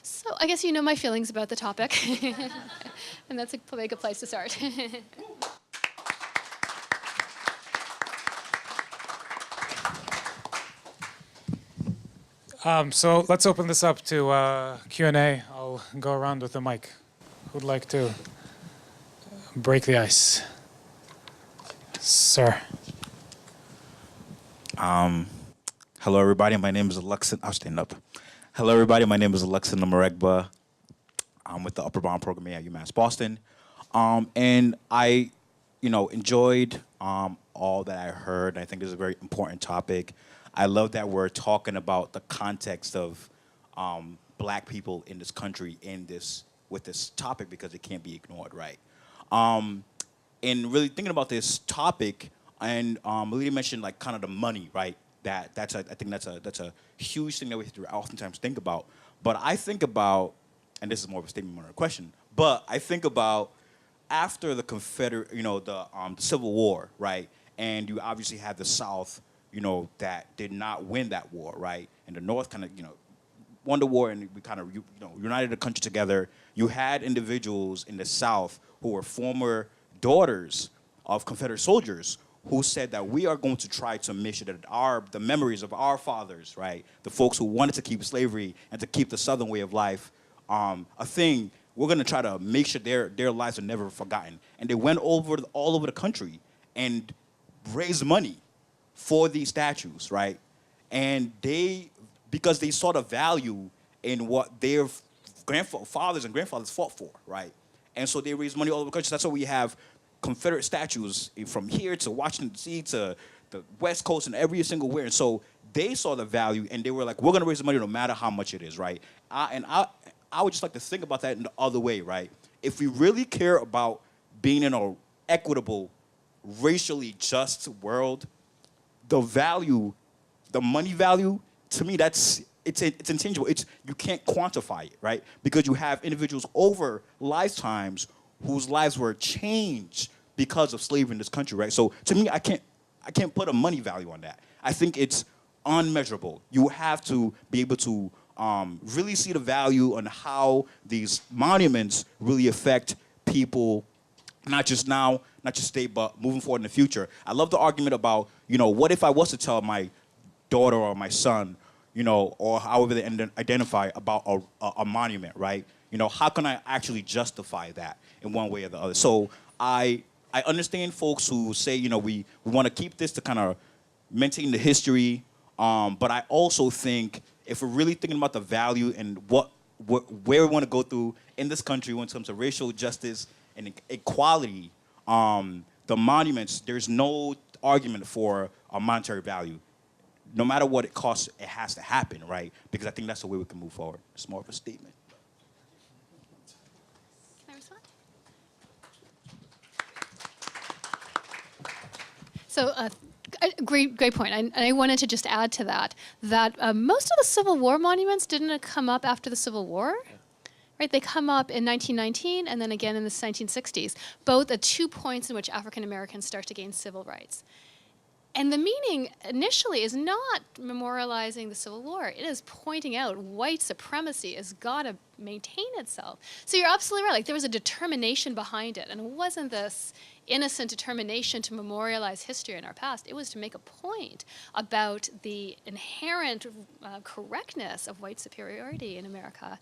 So I guess you know my feelings about the topic, and that's probably a good place to start. So let's open this up to Q&A. I'll go around with the mic. Who'd like to break the ice? Sir. Hello, everybody. My name is Alexa. I'll stand up. Hello, everybody. My name is Alexa Numeric. I'm with the Upper Bond program here at UMass Boston. And I, enjoyed all that I heard. I think it's a very important topic. I love that we're talking about the context of Black people in this country with this topic, because it can't be ignored, right? And really thinking about this topic, and Melina mentioned like kind of the money, right? I think that's a huge thing that we have to oftentimes think about. But I think about, and this is more of a statement more than a question, but I think about after the the Civil War, right? And you obviously have the South, that did not win that war, right? And the North kind of, won the war, and we kind of, united the country together. You had individuals in the South who were former daughters of Confederate soldiers who said that we are going to try to make sure that the memories of our fathers, right, the folks who wanted to keep slavery and to keep the Southern way of life a thing, we're going to try to make sure their lives are never forgotten. And they went all over the country and raised money for these statues, right? And because they saw the value in what their fathers and grandfathers fought for, right? And so they raised money all over the country. That's why we have Confederate statues from here to Washington, D.C., to the West Coast and every single where. And so they saw the value, and they were like, we're going to raise the money no matter how much it is, right? I would just like to think about that in the other way, right? If we really care about being in an equitable, racially just world, the money value, to me, it's intangible. You can't quantify it, right? Because you have individuals over lifetimes whose lives were changed because of slavery in this country, right? So to me, I can't put a money value on that. I think it's unmeasurable. You have to be able to really see the value on how these monuments really affect people, not just now, not just today, but moving forward in the future. I love the argument about, what if I was to tell my daughter or my son, or however they identify about a monument, right? How can I actually justify that in one way or the other? So I understand folks who say, we want to keep this to kind of maintain the history, but I also think if we're really thinking about the value and where we want to go through in this country in terms of racial justice and equality, the monuments, there's no argument for a monetary value. No matter what it costs, it has to happen, right? Because I think that's the way we can move forward. It's more of a statement. Can I respond? So, great point. And I wanted to just add to that most of the Civil War monuments didn't come up after the Civil War. Right, they come up in 1919 and then again in the 1960s, both at 2 points in which African Americans start to gain civil rights. And the meaning initially is not memorializing the Civil War. It is pointing out white supremacy has got to maintain itself. So you're absolutely right. Like, there was a determination behind it, and it wasn't this innocent determination to memorialize history in our past. It was to make a point about the inherent correctness of white superiority in America.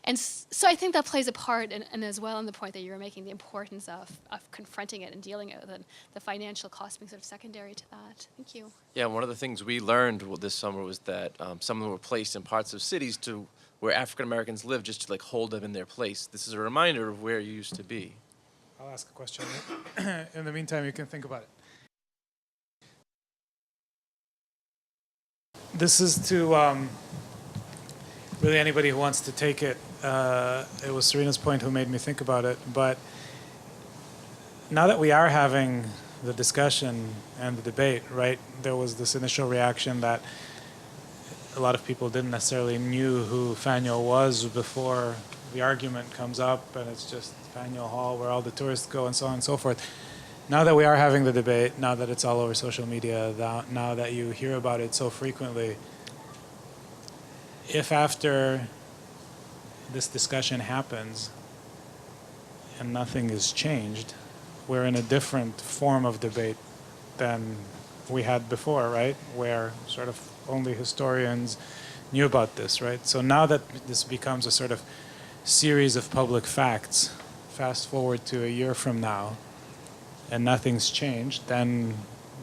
And so I think that plays a part, and as well in the point that you were making, the importance of confronting it and dealing with it, the financial cost being sort of secondary to that. Thank you. Yeah, one of the things we learned this summer was that some of them were placed in parts of cities to where African Americans live, just to like hold them in their place. This is a reminder of where you used to be. I'll ask a question. In the meantime, you can think about it. This is to really anybody who wants to take it. It was Serena's point who made me think about it. But now that we are having the discussion and the debate, right, there was this initial reaction that a lot of people didn't necessarily knew who Faneuil was before the argument comes up, and it's just Faneuil Hall where all the tourists go and so on and so forth. Now that we are having the debate, now that it's all over social media, now that you hear about it so frequently, if after this discussion happens and nothing is changed, we're in a different form of debate than we had before, right? Where sort of only historians knew about this, right? So now that this becomes a sort of series of public facts, fast forward to a year from now, and nothing's changed, then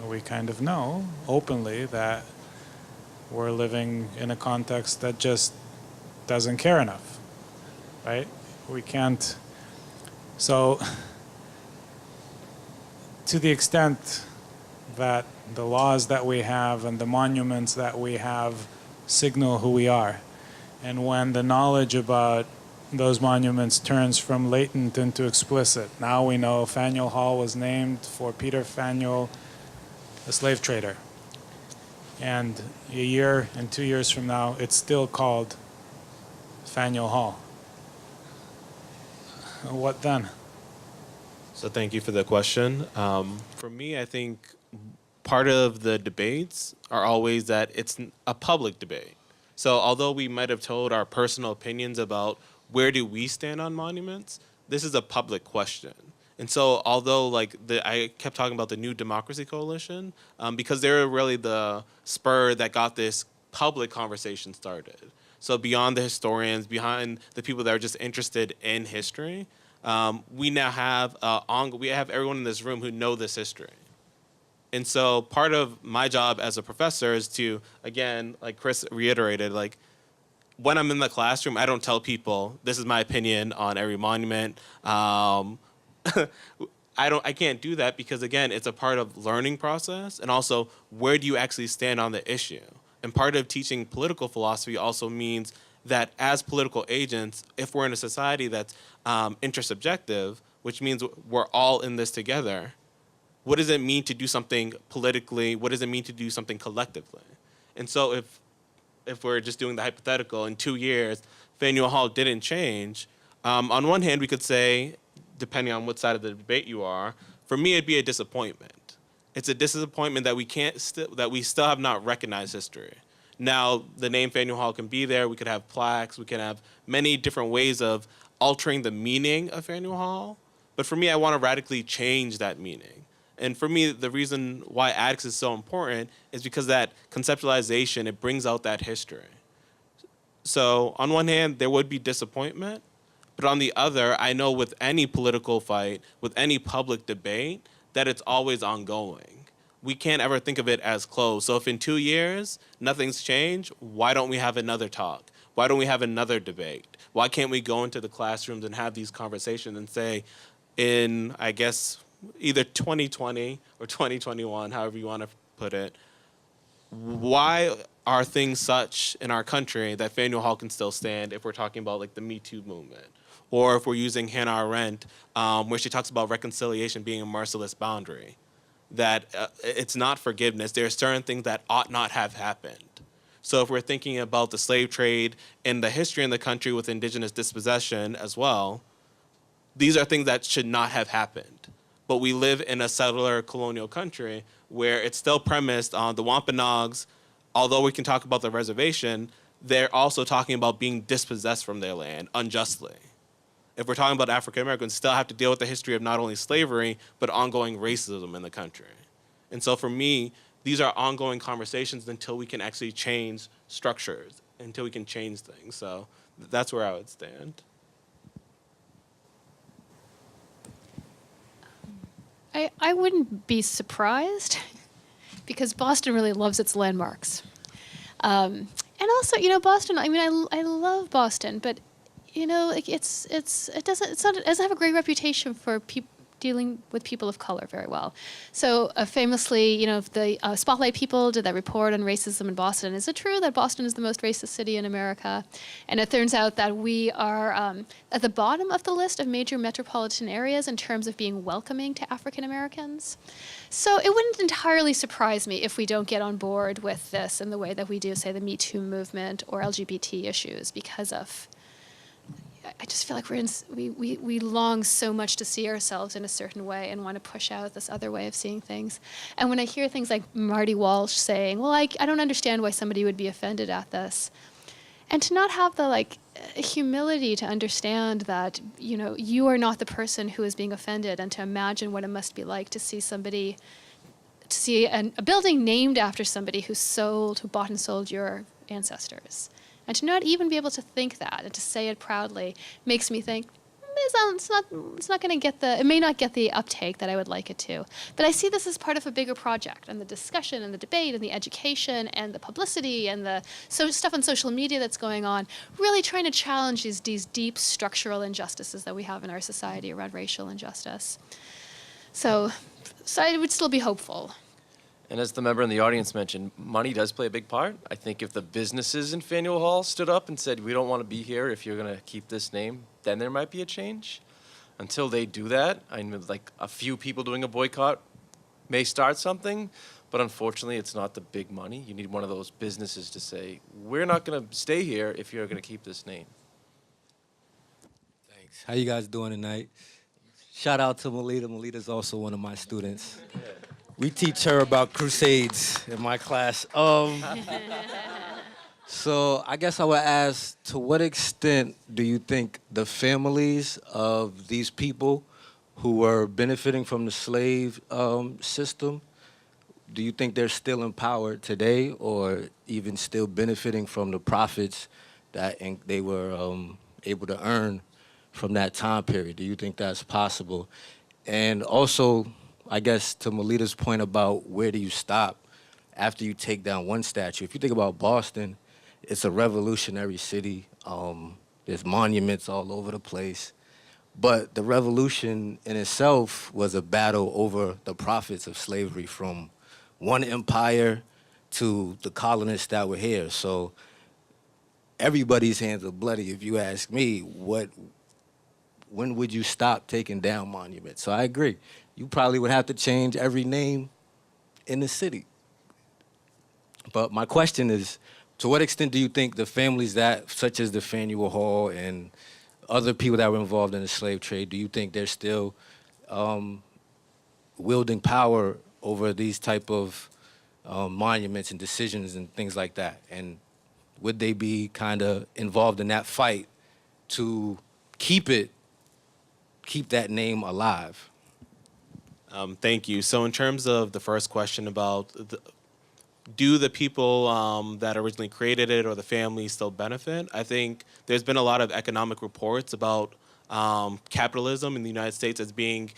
we kind of know openly that we're living in a context that just doesn't care enough, right? We can't. So to the extent that the laws that we have and the monuments that we have signal who we are, and when the knowledge about those monuments turns from latent into explicit. Now we know Faneuil Hall was named for Peter Faneuil, a slave trader. And a year and 2 years from now, it's still called Faneuil Hall. What then? So thank you for the question. For me, I think part of the debates are always that it's a public debate. So although we might have told our personal opinions about where do we stand on monuments, this is a public question. And so although I kept talking about the New Democracy Coalition, because they're really the spur that got this public conversation started. So beyond the historians, behind the people that are just interested in history, we now have everyone in this room who know this history. And so part of my job as a professor is to, again, like Chris reiterated, like when I'm in the classroom, I don't tell people this is my opinion on every monument. I can't do that because, again, it's a part of learning process, and also where do you actually stand on the issue. And part of teaching political philosophy also means that as political agents, if we're in a society that's intersubjective, which means we're all in this together, what does it mean to do something politically? What does it mean to do something collectively? And so if we're just doing the hypothetical, in 2 years, Faneuil Hall didn't change, on one hand, we could say, depending on what side of the debate you are, for me, it'd be a disappointment. It's a disappointment that we still have not recognized history. Now, the name Faneuil Hall can be there. We could have plaques. We can have many different ways of altering the meaning of Faneuil Hall. But for me, I want to radically change that meaning. And for me, the reason why ADX is so important is because that conceptualization, it brings out that history. So on one hand, there would be disappointment. But on the other, I know with any political fight, with any public debate, that it's always ongoing. We can't ever think of it as closed. So if in 2 years, nothing's changed, why don't we have another talk? Why don't we have another debate? Why can't we go into the classrooms and have these conversations and say, in, I guess, either 2020 or 2021, however you want to put it, why are things such in our country that Faneuil Hall can still stand if we're talking about like the Me Too movement? Or if we're using Hannah Arendt, where she talks about reconciliation being a merciless boundary, that it's not forgiveness. There are certain things that ought not have happened. So if we're thinking about the slave trade and the history in the country with indigenous dispossession as well, these are things that should not have happened. But we live in a settler colonial country where it's still premised on the Wampanoags. Although we can talk about the reservation, they're also talking about being dispossessed from their land unjustly. If we're talking about African Americans, still have to deal with the history of not only slavery, but ongoing racism in the country. And so for me, these are ongoing conversations until we can actually change structures, until we can change things. So that's where I would stand. I wouldn't be surprised because Boston really loves its landmarks. And also, Boston, I mean, I love Boston, but, like it doesn't have a great reputation for dealing with people of color very well. So famously, the Spotlight people did that report on racism in Boston. Is it true that Boston is the most racist city in America? And it turns out that we are at the bottom of the list of major metropolitan areas in terms of being welcoming to African Americans. So it wouldn't entirely surprise me if we don't get on board with this in the way that we do, say, the Me Too movement or LGBT issues, because of I just feel like we long so much to see ourselves in a certain way and want to push out this other way of seeing things. And when I hear things like Marty Walsh saying, well, I don't understand why somebody would be offended at this, and to not have the humility to understand that, you are not the person who is being offended, and to imagine what it must be like to see a building named after somebody who bought and sold your ancestors. And to not even be able to think that and to say it proudly makes me think it's not going to get it may not get the uptake that I would like it to. But I see this as part of a bigger project, and the discussion and the debate and the education and the publicity and the stuff on social media that's going on, really trying to challenge these deep structural injustices that we have in our society around racial injustice. So I would still be hopeful. And as the member in the audience mentioned, money does play a big part. I think if the businesses in Faneuil Hall stood up and said, we don't want to be here if you're going to keep this name, then there might be a change. Until they do that, I know a few people doing a boycott may start something, but unfortunately it's not the big money. You need one of those businesses to say, we're not going to stay here if you're going to keep this name. Thanks. How you guys doing tonight? Shout out to Malita. Malita's also one of my students. We teach her about crusades in my class. So I guess I would ask, to what extent do you think the families of these people who were benefiting from the slave system, do you think they're still empowered today, or even still benefiting from the profits that they were able to earn from that time period? Do you think that's possible? And also, I guess to Melita's point about where do you stop after you take down one statue. If you think about Boston, it's a revolutionary city. There's monuments all over the place. But the revolution in itself was a battle over the profits of slavery from one empire to the colonists that were here. So everybody's hands are bloody. If you ask me, when would you stop taking down monuments? So I agree. You probably would have to change every name in the city. But my question is, to what extent do you think the families such as the Faneuil Hall and other people that were involved in the slave trade, do you think they're still wielding power over these type of monuments and decisions and things like that? And would they be kind of involved in that fight to keep that name alive? Thank you. So in terms of the first question about do the people that originally created it or the family still benefit, I think there's been a lot of economic reports about capitalism in the United States as being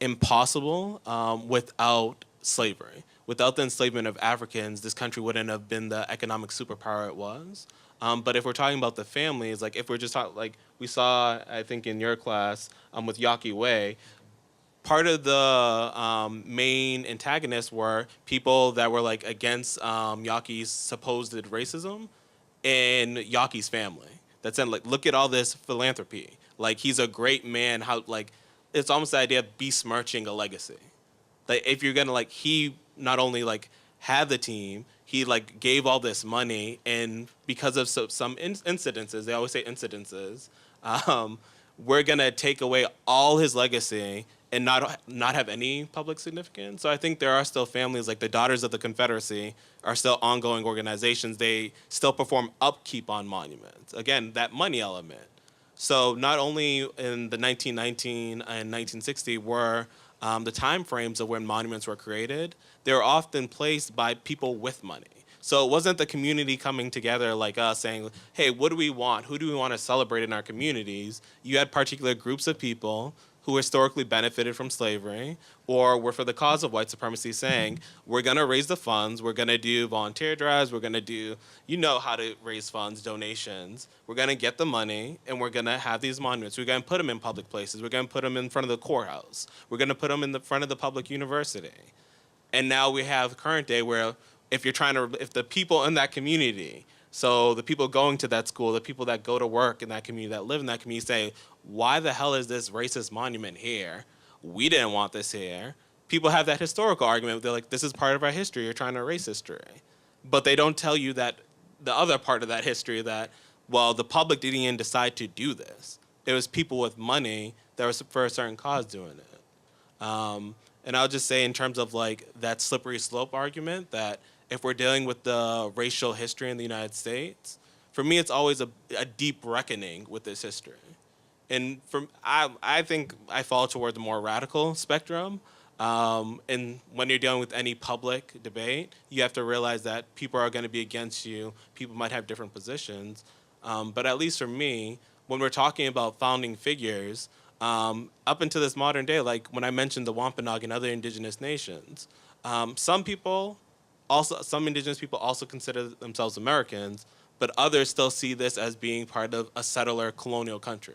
impossible without slavery. Without the enslavement of Africans, this country wouldn't have been the economic superpower it was. But if we're talking about the families, if we're just talking, we saw, I think in your class with Yaki Way, part of the main antagonists were people that were against Yaki's supposed racism in Yaki's family. That said, look at all this philanthropy. He's a great man. It's almost the idea of besmirching a legacy. If you're gonna he not only had the team, he gave all this money, and because of some incidences, they always say incidences, we're gonna take away all his legacy and not have any public significance. So I think there are still families like the Daughters of the Confederacy are still ongoing organizations. They still perform upkeep on monuments. Again, that money element. So not only in the 1919 and 1960 were the time frames of when monuments were created, they were often placed by people with money. So it wasn't the community coming together like us saying, hey, what do we want? Who do we want to celebrate in our communities? You had particular groups of people who historically benefited from slavery or were for the cause of white supremacy saying, we're going to raise the funds, we're going to do volunteer drives, we're going to do, you know how to raise funds, donations, we're going to get the money, and we're going to have these monuments. We're going to put them in public places. We're going to put them in front of the courthouse. We're going to put them in the front of the public university. And now we have current day where if the people in that community, so the people going to that school, the people that go to work in that community, that live in that community say, why the hell is this racist monument here? We didn't want this here. People have that historical argument. They're like, this is part of our history. You're trying to erase history. But they don't tell you that the other part of that history that, well, the public didn't even decide to do this. It was people with money that was for a certain cause doing it. And I'll just say in terms of like that slippery slope argument that if we're dealing with the racial history in the United States, for me, it's always a deep reckoning with this history. And I think I fall toward the more radical spectrum. And when you're dealing with any public debate, you have to realize that people are going to be against you. People might have different positions. But at least for me, when we're talking about founding figures, up into this modern day, like when I mentioned the Wampanoag and other indigenous nations, some indigenous people also consider themselves Americans, but others still see this as being part of a settler colonial country.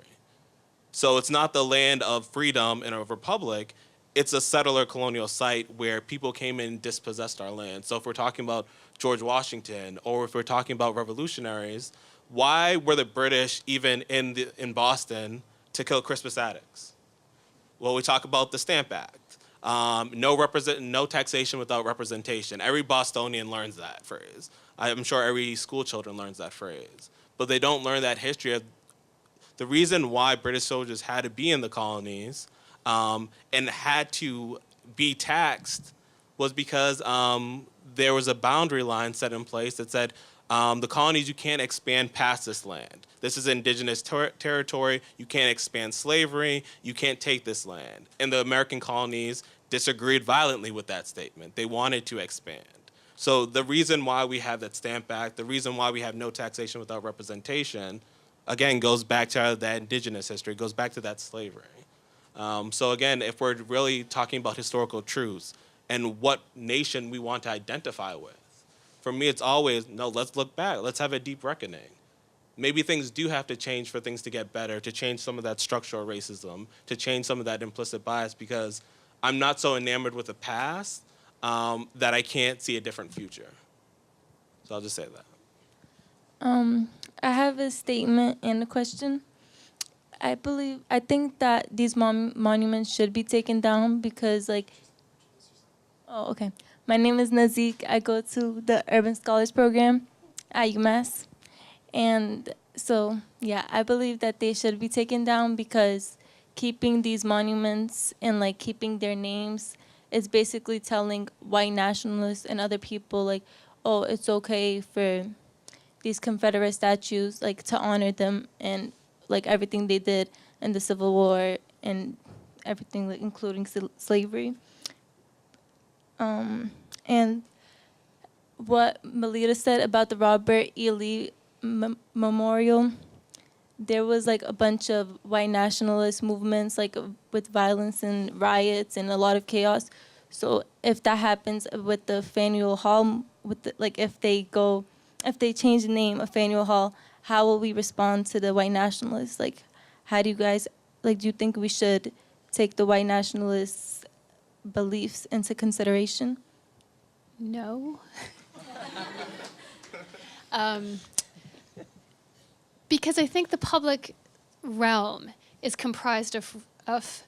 So it's not the land of freedom and of republic, it's a settler colonial site where people came in and dispossessed our land. So if we're talking about George Washington, or if we're talking about revolutionaries, why were the British even in Boston to kill Crispus Attucks? Well, we talk about the Stamp Act. No taxation without representation. Every Bostonian learns that phrase. I'm sure every school children learns that phrase. But they don't learn that history of the reason why British soldiers had to be in the colonies and had to be taxed was because there was a boundary line set in place that said, the colonies, you can't expand past this land. This is indigenous territory. You can't expand slavery. You can't take this land. And the American colonies disagreed violently with that statement. They wanted to expand. So the reason why we have that Stamp Act, the reason why we have no taxation without representation, again, goes back to that indigenous history, goes back to that slavery. So again, if we're really talking about historical truths and what nation we want to identify with, for me, it's always, no, let's look back. Let's have a deep reckoning. Maybe things do have to change for things to get better, to change some of that structural racism, to change some of that implicit bias, because I'm not so enamored with the past that I can't see a different future. So I'll just say that. I have a statement and a question. I think that these monuments should be taken down because, My name is Nazik. I go to the Urban Scholars Program at UMass. And so, I believe that they should be taken down because keeping these monuments and, keeping their names is basically telling white nationalists and other people, it's okay for these Confederate statues, to honor them and, everything they did in the Civil War and everything, including slavery. And what Malita said about the Robert E. Lee Memorial, there was, a bunch of white nationalist movements, with violence and riots and a lot of chaos. So if that happens with the Faneuil Hall, if they change the name of Faneuil Hall, how will we respond to the white nationalists? How do you guys, do you think we should take the white nationalists' beliefs into consideration? No. Because I think the public realm is comprised of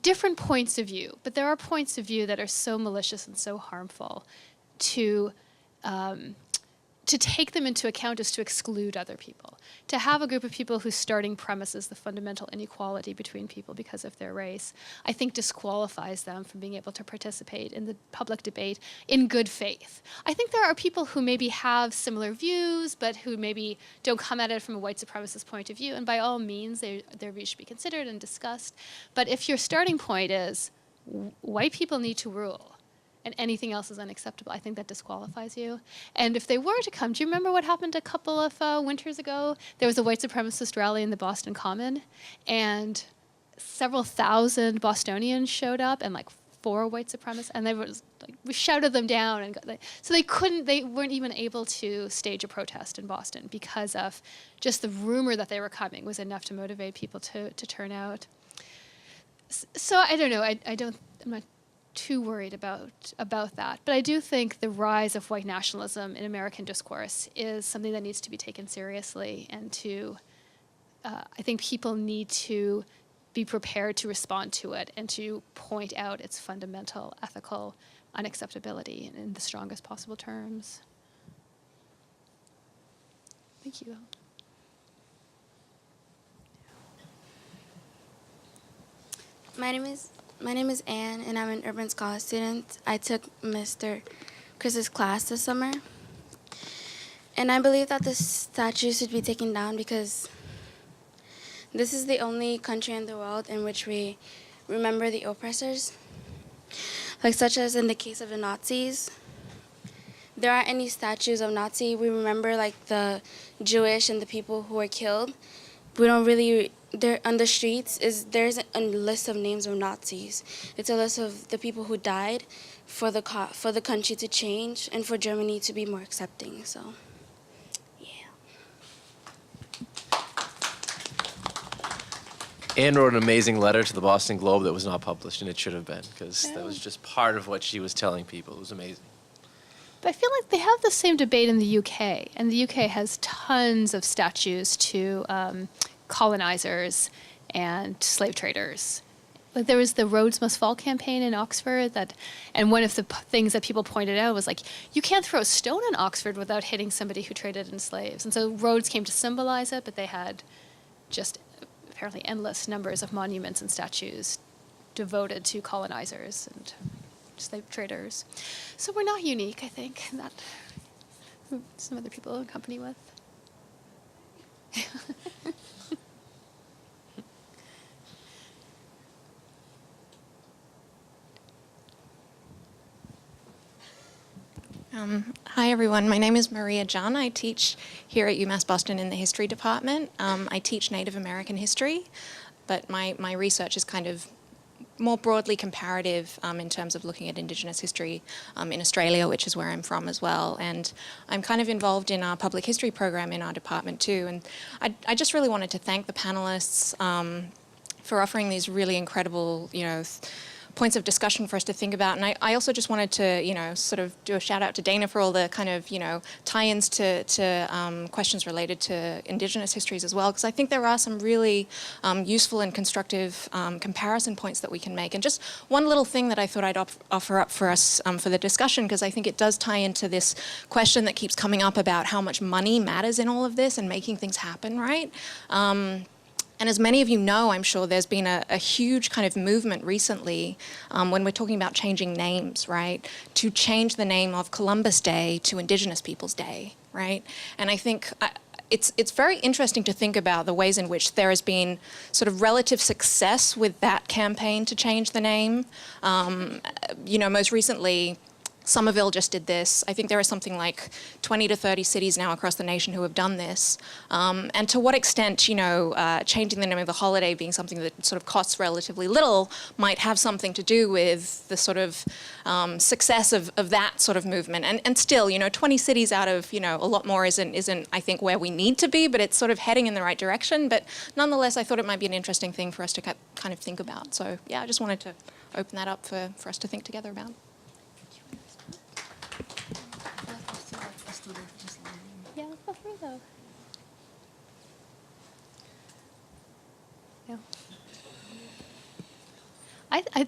different points of view, but there are points of view that are so malicious and so harmful to to take them into account is to exclude other people. To have a group of people whose starting premise is the fundamental inequality between people because of their race, I think disqualifies them from being able to participate in the public debate in good faith. I think there are people who maybe have similar views, but who maybe don't come at it from a white supremacist point of view, and by all means, their views should be considered and discussed. But if your starting point is white people need to rule, and anything else is unacceptable, I think that disqualifies you. And if they were to come, do you remember what happened a couple of winters ago? There was a white supremacist rally in the Boston Common, and several thousand Bostonians showed up, and like 4 white supremacists, and we shouted them down, and so they weren't even able to stage a protest in Boston because of just the rumor that they were coming was enough to motivate people to turn out. So I don't know. I'm not too worried about that. But I do think the rise of white nationalism in American discourse is something that needs to be taken seriously, and I think people need to be prepared to respond to it and to point out its fundamental ethical unacceptability in the strongest possible terms. Thank you. My name is Anne, and I'm an urban scholar student. I took Mr. Chris's class this summer. And I believe that this statue should be taken down because this is the only country in the world in which we remember the oppressors. Like such as in the case of the Nazis. There aren't any statues of Nazi. We remember like the Jewish and the people who were killed. We don't really, there on the streets, there's a list of names of Nazis. It's a list of the people who died for the country to change and for Germany to be more accepting. So, yeah. Anne wrote an amazing letter to the Boston Globe that was not published, and it should have been, because that was just part of what she was telling people. It was amazing. But I feel like they have the same debate in the UK, and the UK has tons of statues to colonizers and slave traders. Like there was the Rhodes Must Fall campaign in Oxford, and one of the things that people pointed out was like, you can't throw a stone in Oxford without hitting somebody who traded in slaves. And so Rhodes came to symbolize it, but they had just apparently endless numbers of monuments and statues devoted to colonizers and slave traders. So we're not unique, I think, that some other people in company with. Hi, everyone. My name is Maria John. I teach here at UMass Boston in the history department. I teach Native American history, but my research is kind of more broadly comparative in terms of looking at Indigenous history in Australia, which is where I'm from as well. And I'm kind of involved in our public history program in our department too. And I just really wanted to thank the panelists for offering these really incredible, points of discussion for us to think about. And I also just wanted to, sort of do a shout out to Dana for all the kind of, tie-ins to questions related to Indigenous histories as well, because I think there are some really useful and constructive comparison points that we can make. And just one little thing that I thought I'd offer up for us for the discussion, because I think it does tie into this question that keeps coming up about how much money matters in all of this and making things happen, right? And as many of you know, I'm sure there's been a huge kind of movement recently when we're talking about changing names, right? To change the name of Columbus Day to Indigenous Peoples Day, right? And I think it's very interesting to think about the ways in which there has been sort of relative success with that campaign to change the name. Most recently, Somerville just did this. I think there are something like 20 to 30 cities now across the nation who have done this. And to what extent, changing the name of the holiday being something that sort of costs relatively little might have something to do with the sort of success of that sort of movement. And still, 20 cities out of, a lot more isn't, I think, where we need to be, but it's sort of heading in the right direction. But nonetheless, I thought it might be an interesting thing for us to kind of think about. So yeah, I just wanted to open that up for us to think together about. Yeah, feel free though. Yeah.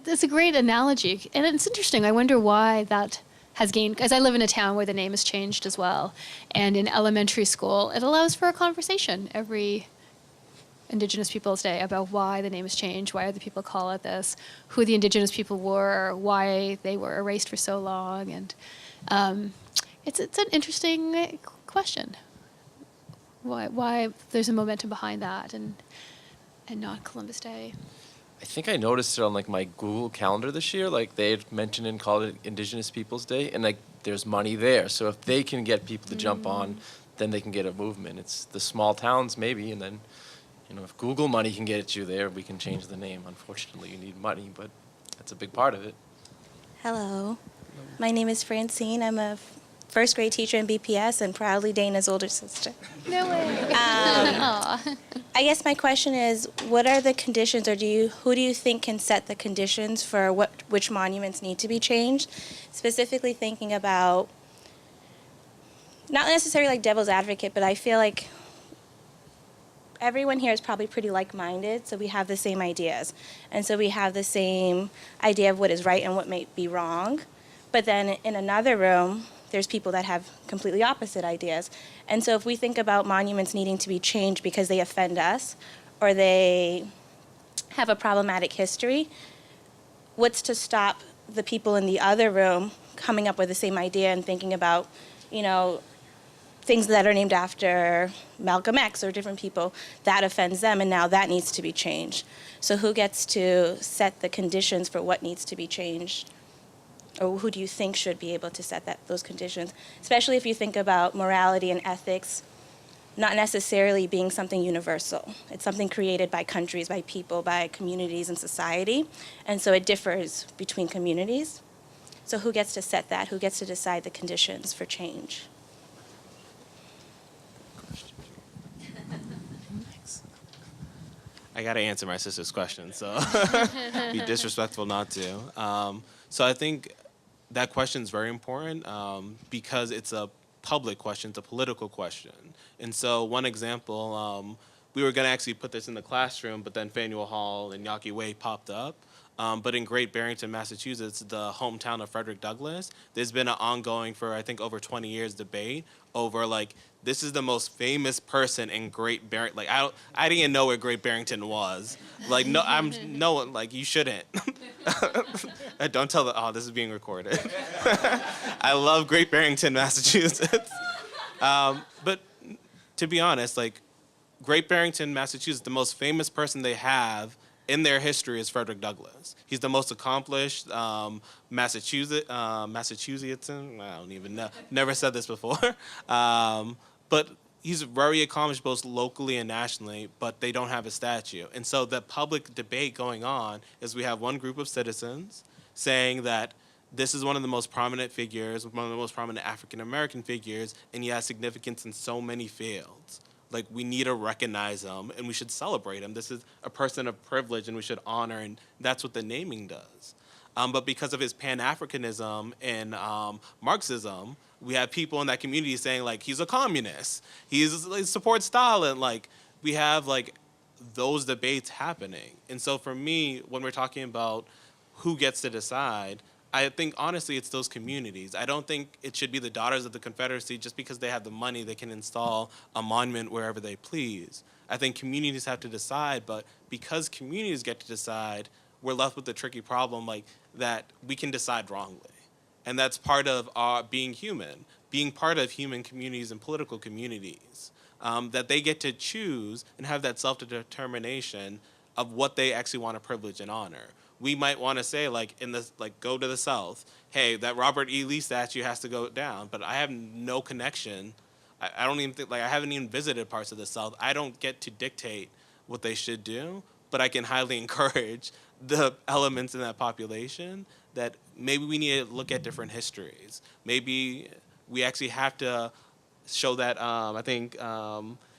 That's a great analogy, and it's interesting. I wonder why that has gained, because I live in a town where the name has changed as well. And in elementary school, it allows for a conversation every Indigenous Peoples Day about why the name has changed, why other people call it this, who the Indigenous people were, why they were erased for so long. And it's an interesting question. Why there's a momentum behind that and not Columbus Day. I think I noticed it on like my Google Calendar this year. Like they had mentioned and called it Indigenous Peoples Day, and like there's money there. So if they can get people to jump on, then they can get a movement. It's the small towns maybe, and then if Google money can get you there, we can change the name. Unfortunately, you need money, but that's a big part of it. Hello. My name is Francine. I'm a first grade teacher in BPS and proudly Dana's older sister. No way. I guess my question is, what are the conditions, or who do you think can set the conditions for which monuments need to be changed? Specifically thinking about, not necessarily like devil's advocate, but I feel like everyone here is probably pretty like-minded, so we have the same ideas. And so we have the same idea of what is right and what may be wrong. But then in another room, there's people that have completely opposite ideas. And so if we think about monuments needing to be changed because they offend us or they have a problematic history, what's to stop the people in the other room coming up with the same idea and thinking about, things that are named after Malcolm X or different people, that offends them, and now that needs to be changed. So who gets to set the conditions for what needs to be changed? Or who do you think should be able to set those conditions? Especially if you think about morality and ethics not necessarily being something universal. It's something created by countries, by people, by communities and society. And so it differs between communities. So who gets to set that? Who gets to decide the conditions for change? I got to answer my sister's question, so be disrespectful not to. So I think that question is very important because it's a public question, it's a political question. And so one example, we were going to actually put this in the classroom, but then Faneuil Hall and Yawkey Way popped up. But in Great Barrington, Massachusetts, the hometown of Frederick Douglass, there's been an ongoing, for I think over 20 years, debate over like, this is the most famous person in Great Barrington. Like I didn't even know where Great Barrington was. Like like you shouldn't. Don't tell this is being recorded. I love Great Barrington, Massachusetts. But to be honest, like Great Barrington, Massachusetts, the most famous person they have in their history is Frederick Douglass. He's the most accomplished Massachusettsan. I don't even know. Never said this before. But he's very accomplished both locally and nationally, but they don't have a statue. And so the public debate going on is we have one group of citizens saying that this is one of the most prominent figures, one of the most prominent African-American figures, and he has significance in so many fields. Like, we need to recognize him, and we should celebrate him. This is a person of privilege, and we should honor, and that's what the naming does. But because of his Pan-Africanism and Marxism, we have people in that community saying, like, he's a communist. He supports Stalin. Like, we have, like, those debates happening. And so for me, when we're talking about who gets to decide, I think, honestly, it's those communities. I don't think it should be the Daughters of the Confederacy just because they have the money, they can install a monument wherever they please. I think communities have to decide, but because communities get to decide, we're left with the tricky problem like that we can decide wrongly. And that's part of our being human, being part of human communities and political communities, that they get to choose and have that self-determination of what they actually want to privilege and honor. We might want to say, go to the South. Hey, that Robert E. Lee statue has to go down, but I have no connection. I don't even think, I haven't even visited parts of the South. I don't get to dictate what they should do, but I can highly encourage the elements in that population that maybe we need to look at different histories. Maybe we actually have to show that, I think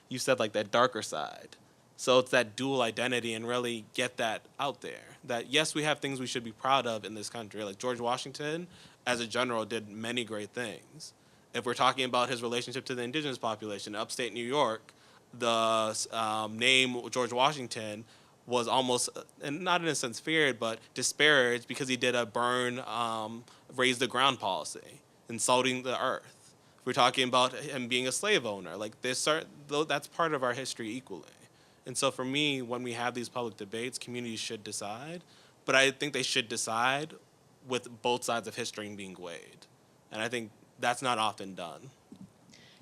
you said that darker side. So it's that dual identity and really get that out there. That yes, we have things we should be proud of in this country. Like George Washington, as a general, did many great things. If we're talking about his relationship to the indigenous population, upstate New York, the name George Washington was almost, and not in a sense feared, but disparaged because he did a burn, raise the ground policy. insulting the earth, if we're talking about him being a slave owner, like that's part of our history equally. And so for me, when we have these public debates, communities should decide, but I think they should decide with both sides of history being weighed. And I think that's not often done.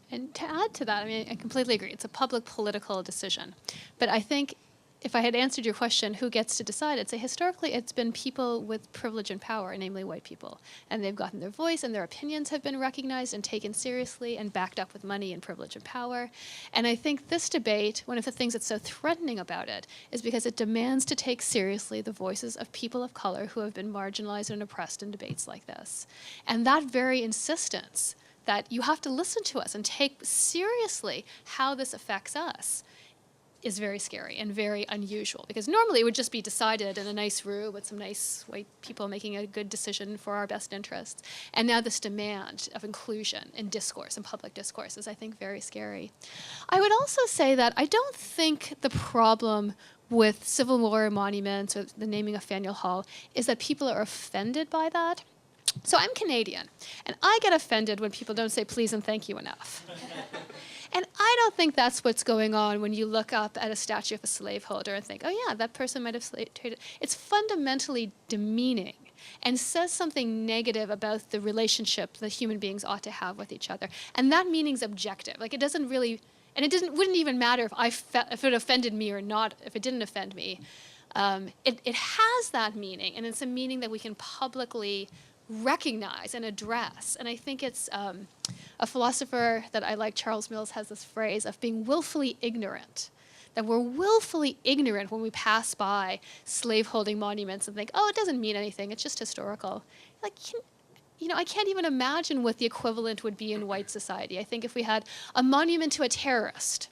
And to add to that, I mean, I completely agree. It's a public political decision. But I think if I had answered your question, who gets to decide, I'd say historically it's been people with privilege and power, namely white people. And they've gotten their voice and their opinions have been recognized and taken seriously and backed up with money and privilege and power. And I think this debate, one of the things that's so threatening about it is because it demands to take seriously the voices of people of color who have been marginalized and oppressed in debates like this. And that very insistence that you have to listen to us and take seriously how this affects us is very scary and very unusual, because normally it would just be decided in a nice room with some nice white people making a good decision for our best interests. And now this demand of inclusion in discourse and public discourse is, I think, very scary. I would also say that I don't think the problem with Civil War monuments or the naming of Faneuil Hall is that people are offended by that. So I'm Canadian, and I get offended when people don't say please and thank you enough. And I don't think that's what's going on when you look up at a statue of a slaveholder and think, oh yeah, that person might have traded. It's fundamentally demeaning and says something negative about the relationship that human beings ought to have with each other. And that meaning's objective. Like, it doesn't really, and it wouldn't even matter if it offended me or not, if it didn't offend me. It has that meaning, and it's a meaning that we can publicly recognize and address. And I think it's a philosopher that I like, Charles Mills, has this phrase of being willfully ignorant, that we're willfully ignorant when we pass by slaveholding monuments and think, oh, it doesn't mean anything, it's just historical. Like, I can't even imagine what the equivalent would be in white society. I think if we had a monument to a terrorist,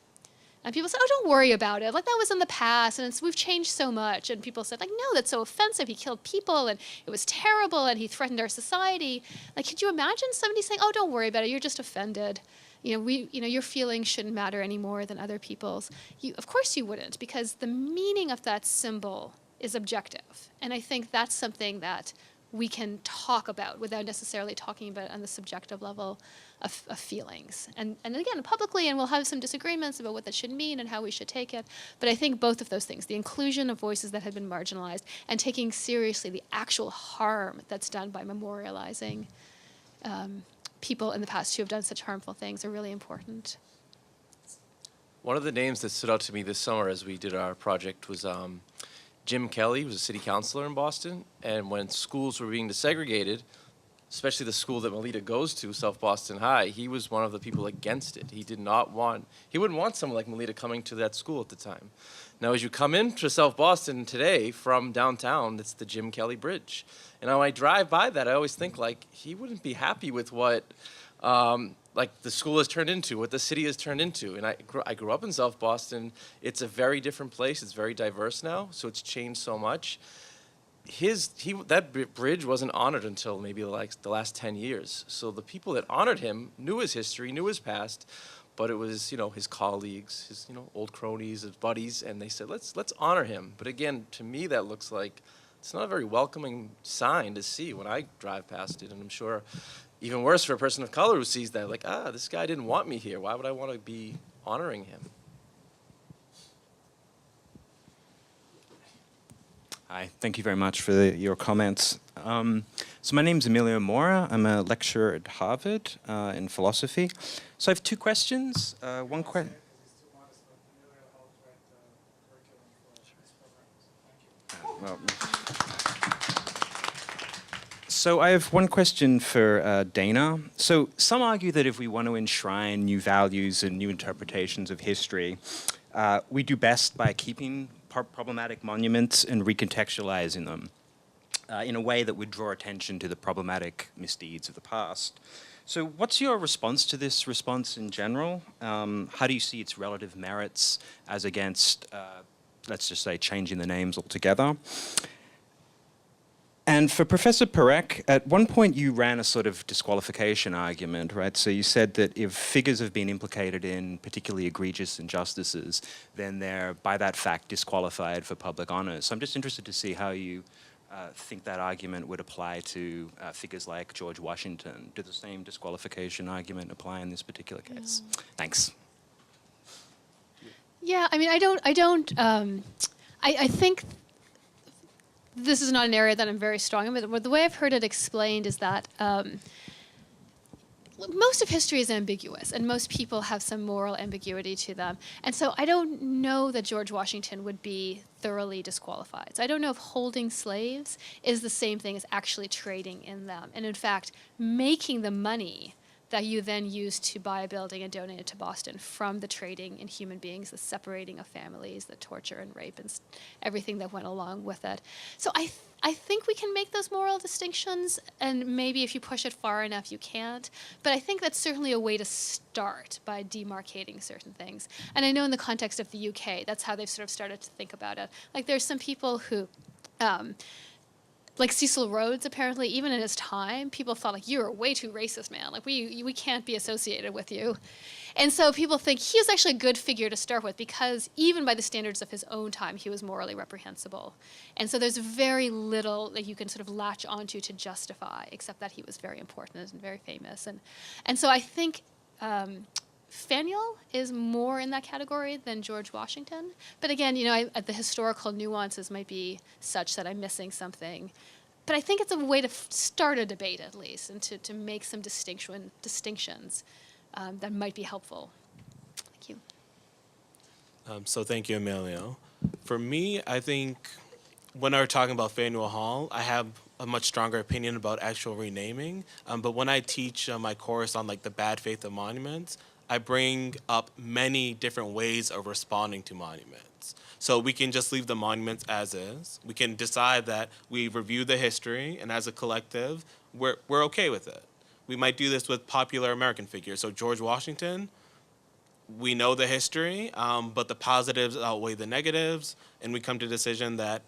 and people said, oh, don't worry about it. Like, that was in the past, and we've changed so much. And people said, like, no, that's so offensive. He killed people, and it was terrible, and he threatened our society. Like, could you imagine somebody saying, oh, don't worry about it. You're just offended. Your feelings shouldn't matter any more than other people's. Of course you wouldn't, because the meaning of that symbol is objective. And I think that's something that we can talk about without necessarily talking about it on the subjective level of feelings. And again, publicly, and we'll have some disagreements about what that should mean and how we should take it. But I think both of those things, the inclusion of voices that have been marginalized and taking seriously the actual harm that's done by memorializing people in the past who have done such harmful things, are really important. One of the names that stood out to me this summer as we did our project was Jim Kelley, who was a city councilor in Boston. And when schools were being desegregated, especially the school that Malita goes to, South Boston High, he was one of the people against it. He wouldn't want someone like Malita coming to that school at the time. Now, as you come into South Boston today from downtown, it's the Jim Kelley Bridge. And when I drive by that, I always think, like, he wouldn't be happy with what the school has turned into, what the city has turned into. And I grew up in South Boston. It's a very different place. It's very diverse now, so it's changed so much. That bridge wasn't honored until maybe like the last 10 years. So the people that honored him knew his history, knew his past, but it was, his colleagues, his, old cronies, his buddies, and they said, let's honor him. But again, to me, that looks like it's not a very welcoming sign to see when I drive past it. And I'm sure even worse for a person of color who sees that, like, this guy didn't want me here. Why would I want to be honoring him? Hi, thank you very much for your comments. So my name's Emilio Mora. I'm a lecturer at Harvard in philosophy. So I have two questions. One question. So I have one question for Dana. So some argue that if we want to enshrine new values and new interpretations of history, we do best by keeping problematic monuments and recontextualizing them in a way that would draw attention to the problematic misdeeds of the past. So what's your response to this response in general? How do you see its relative merits as against, let's just say, changing the names altogether? And for Professor Parekh, at one point you ran a sort of disqualification argument, right? So you said that if figures have been implicated in particularly egregious injustices, then they're, by that fact, disqualified for public honors. So I'm just interested to see how you think that argument would apply to figures like George Washington? Do the same disqualification argument apply in this particular case? Thanks. Yeah, I mean, I think this is not an area that I'm very strong in, but the way I've heard it explained is that most of history is ambiguous, and most people have some moral ambiguity to them. And so I don't know that George Washington would be thoroughly disqualified. So I don't know if holding slaves is the same thing as actually trading in them. And in fact, making the money that you then use to buy a building and donate it to Boston from the trading in human beings, the separating of families, the torture and rape and everything that went along with it. So I think we can make those moral distinctions, and maybe if you push it far enough, you can't. But I think that's certainly a way to start by demarcating certain things. And I know in the context of the UK, that's how they've sort of started to think about it. Like there's some people who, like Cecil Rhodes, apparently, even in his time, people thought, like, you're way too racist, man. Like, we can't be associated with you. And so people think he is actually a good figure to start with because even by the standards of his own time, he was morally reprehensible. And so there's very little that you can sort of latch onto to justify, except that he was very important and very famous. And so I think Faneuil is more in that category than George Washington. But again, you know, the historical nuances might be such that I'm missing something. But I think it's a way to start a debate, at least, and to make some distinctions that might be helpful. Thank you. So thank you, Emilio. For me, I think when I were talking about Faneuil Hall, I have a much stronger opinion about actual renaming. But when I teach my course on like the bad faith of monuments, I bring up many different ways of responding to monuments. So we can just leave the monuments as is. We can decide that we review the history, and as a collective, we're okay with it. We might do this with popular American figures. So George Washington, we know the history, but the positives outweigh the negatives, and we come to the decision that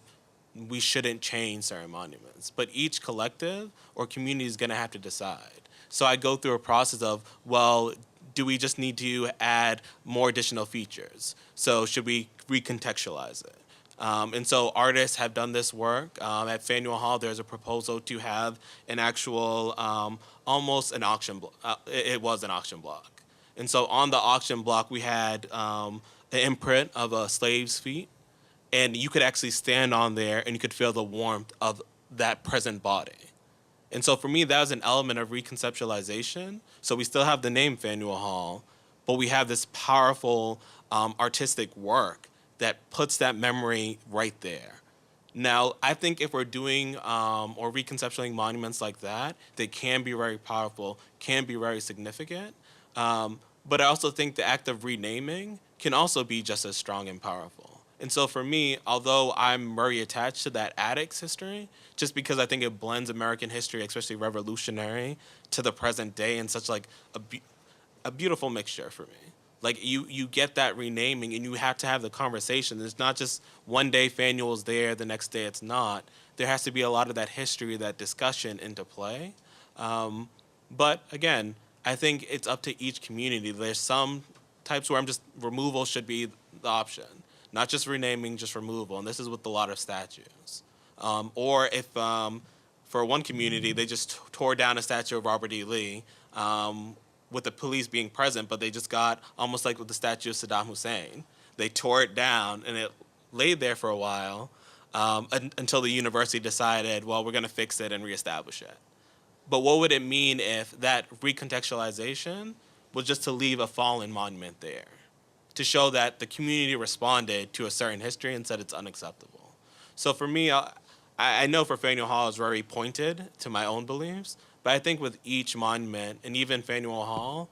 we shouldn't change certain monuments. But each collective or community is going to have to decide. So I go through a process of, well, do we just need to add more additional features? So should we recontextualize it? And so artists have done this work. At Faneuil Hall, there's a proposal to have an actual, almost an auction block. It was an auction block. And so on the auction block, we had an imprint of a slave's feet. And you could actually stand on there and you could feel the warmth of that present body. And so for me, that was an element of reconceptualization. So we still have the name Faneuil Hall, but we have this powerful artistic work that puts that memory right there. Now, I think if we're doing or reconceptualizing monuments like that, they can be very powerful, can be very significant. But I also think the act of renaming can also be just as strong and powerful. And so for me, although I'm very attached to that addict's history, just because I think it blends American history, especially revolutionary, to the present day in such like a beautiful mixture for me. Like you get that renaming and you have to have the conversation. It's not just one day Faneuil's there, the next day it's not. There has to be a lot of that history, that discussion into play. But again, I think it's up to each community. There's some types where removal should be the option. Not just renaming, just removal. And this is with a lot of statues. Or if, for one community, they just tore down a statue of Robert E. Lee with the police being present, but they just got, almost like with the statue of Saddam Hussein, they tore it down and it laid there for a while until the university decided, well, we're going to fix it and reestablish it. But what would it mean if that recontextualization was just to leave a fallen monument there? To show that the community responded to a certain history and said it's unacceptable. So for me, I know for Faneuil Hall is very pointed to my own beliefs, but I think with each monument, and even Faneuil Hall,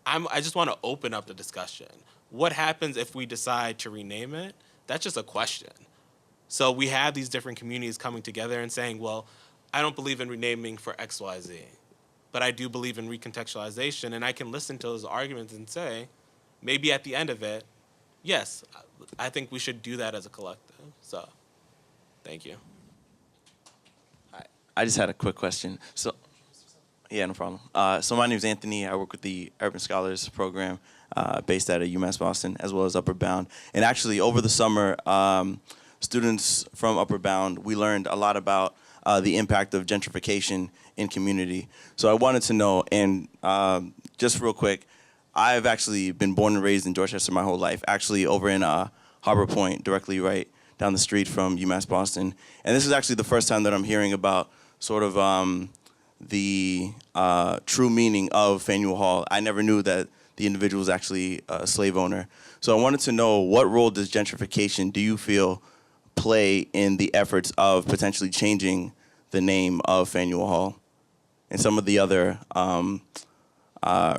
I just want to open up the discussion. What happens if we decide to rename it? That's just a question. So we have these different communities coming together and saying, well, I don't believe in renaming for X, Y, Z, but I do believe in recontextualization, and I can listen to those arguments and say, maybe at the end of it, yes, I think we should do that as a collective. So, thank you. I just had a quick question. So, yeah, no problem. So my name is Anthony. I work with the Urban Scholars Program based out of UMass Boston, as well as Upper Bound. And actually, over the summer, students from Upper Bound, we learned a lot about the impact of gentrification in community. So I wanted to know, and just real quick, I've actually been born and raised in Dorchester my whole life, actually over in Harbor Point, directly right down the street from UMass Boston. And this is actually the first time that I'm hearing about sort of the true meaning of Faneuil Hall. I never knew that the individual was actually a slave owner. So I wanted to know, what role does gentrification, do you feel, play in the efforts of potentially changing the name of Faneuil Hall and some of the other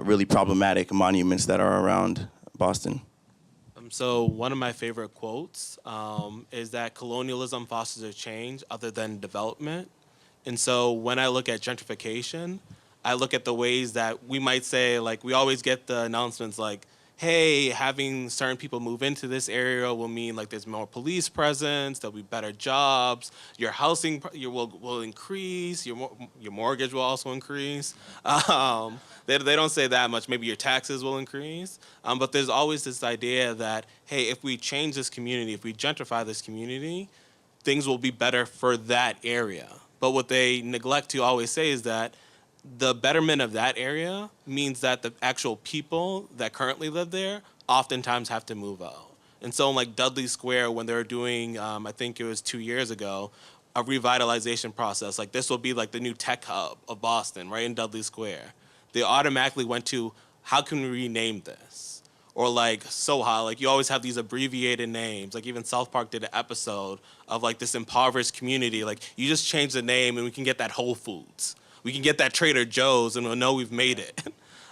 really problematic monuments that are around Boston? So one of my favorite quotes is that colonialism fosters a change other than development. And so when I look at gentrification, I look at the ways that we might say, like, we always get the announcements like, hey, having certain people move into this area will mean like there's more police presence, there'll be better jobs, your housing will increase, your mortgage will also increase. They don't say that much. Maybe your taxes will increase. But there's always this idea that, hey, if we change this community, if we gentrify this community, things will be better for that area. But what they neglect to always say is that the betterment of that area means that the actual people that currently live there oftentimes have to move out. And so in like Dudley Square, when they were doing, I think it was 2 years ago, a revitalization process, like this will be like the new tech hub of Boston, right in Dudley Square. They automatically went to, how can we rename this? Or like Soha, like you always have these abbreviated names. Like even South Park did an episode of like this impoverished community. Like you just change the name and we can get that Whole Foods. We can get that Trader Joe's and we'll know we've made it.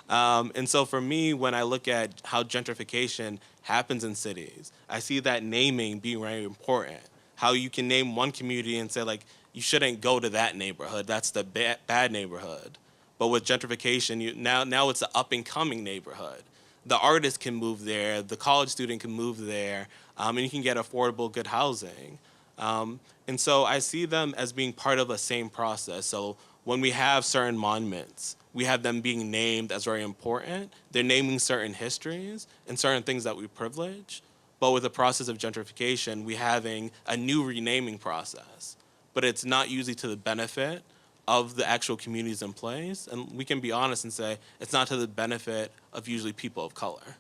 And so for me, when I look at how gentrification happens in cities, I see that naming being very important. How you can name one community and say like, you shouldn't go to that neighborhood. That's the bad neighborhood. But with gentrification, now it's an up and coming neighborhood. The artist can move there, the college student can move there, and you can get affordable, good housing. And so I see them as being part of the same process. So when we have certain monuments, we have them being named as very important. They're naming certain histories and certain things that we privilege. But with the process of gentrification, we're having a new renaming process. But it's not usually to the benefit of the actual communities in place. And we can be honest and say it's not to the benefit of usually people of color.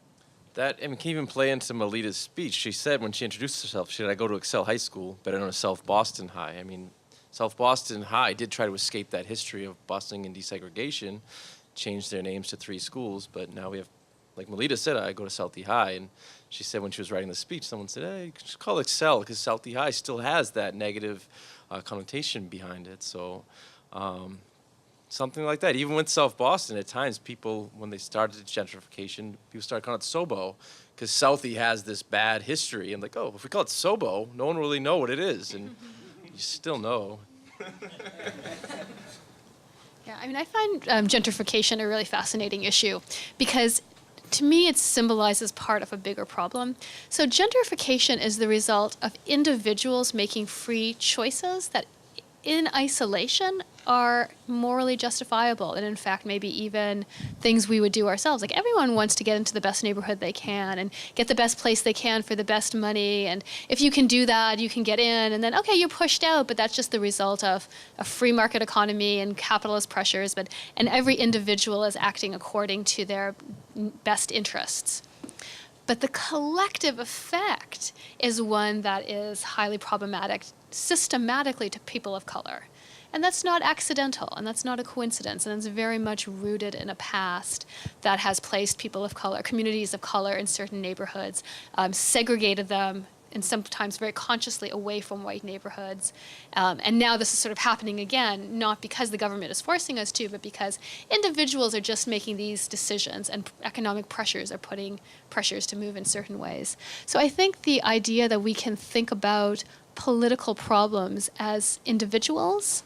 That, I mean, can even play into Malita's speech. She said when she introduced herself, she said, I go to Excel High School, better known as South Boston High. I mean, South Boston High did try to escape that history of busing and desegregation, changed their names to 3 schools, but now we have, like Melita said, I go to Southie High, and she said when she was writing the speech, someone said, hey, you can just call it Excel, because Southie High still has that negative connotation behind it. So something like that. Even with South Boston, at times people, when they started gentrification, people started calling it Sobo, because Southie has this bad history, and like, oh, if we call it Sobo, no one will really know what it is, and you still know. Yeah, I mean, I find gentrification a really fascinating issue because to me it symbolizes part of a bigger problem. So gentrification is the result of individuals making free choices that in isolation are morally justifiable and in fact maybe even things we would do ourselves. Like everyone wants to get into the best neighborhood they can and get the best place they can for the best money, and if you can do that you can get in, and then okay, you're pushed out, but that's just the result of a free market economy and capitalist pressures, and every individual is acting according to their best interests. But the collective effect is one that is highly problematic systematically to people of color. And that's not accidental, and that's not a coincidence, and it's very much rooted in a past that has placed people of color, communities of color in certain neighborhoods, segregated them, and sometimes very consciously away from white neighborhoods. And now this is sort of happening again, not because the government is forcing us to, but because individuals are just making these decisions and economic pressures are putting pressures to move in certain ways. So I think the idea that we can think about political problems as individuals,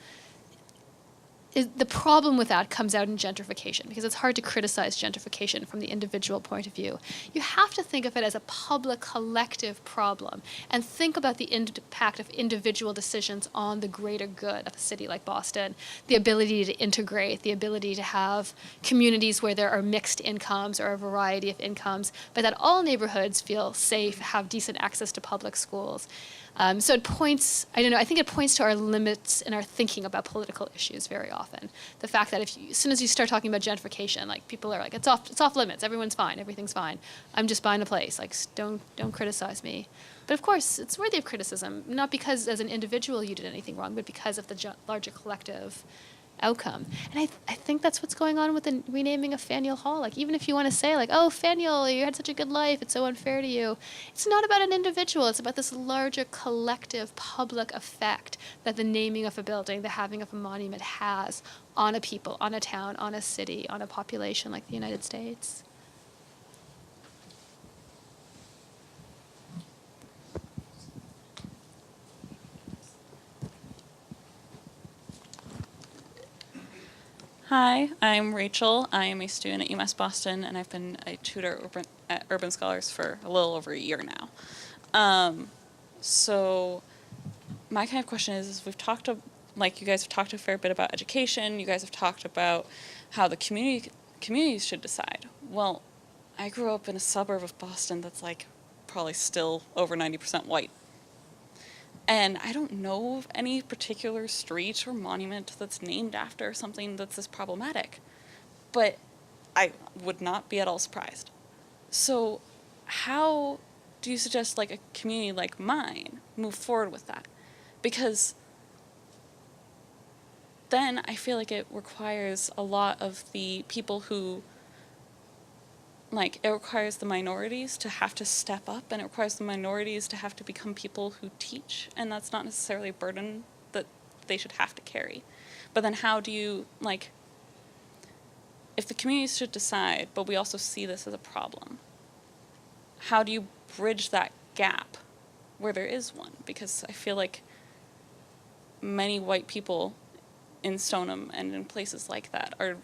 the problem with that comes out in gentrification, because it's hard to criticize gentrification from the individual point of view. You have to think of it as a public collective problem and think about the impact of individual decisions on the greater good of a city like Boston, the ability to integrate, the ability to have communities where there are mixed incomes or a variety of incomes, but that all neighborhoods feel safe, have decent access to public schools. So it points, I don't know, I think it points to our limits in our thinking about political issues very often. The fact that as soon as you start talking about gentrification, like people are like, it's off limits, everyone's fine, everything's fine. I'm just buying a place, like don't criticize me. But of course, it's worthy of criticism, not because as an individual you did anything wrong, but because of the larger collective outcome. And I think that's what's going on with the renaming of Faneuil Hall. Like, even if you want to say, like, oh, Faneuil, you had such a good life, it's so unfair to you. It's not about an individual. It's about this larger collective public effect that the naming of a building, the having of a monument has on a people, on a town, on a city, on a population like the United States. Hi, I'm Rachel. I am a student at UMass Boston, and I've been a tutor at Urban Scholars for a little over a year now. So my kind of question is we've talked, like you guys have talked a fair bit about education. You guys have talked about how the communities should decide. Well, I grew up in a suburb of Boston that's like probably still over 90% white. And I don't know of any particular street or monument that's named after something that's this problematic. But I would not be at all surprised. So how do you suggest like a community like mine move forward with that? Because then I feel like it requires a lot of the people who, like, it requires the minorities to have to step up, and it requires the minorities to have to become people who teach, and that's not necessarily a burden that they should have to carry. But then how do you, like, if the communities should decide, but we also see this as a problem, how do you bridge that gap where there is one? Because I feel like many white people in Stoneham and in places like that are,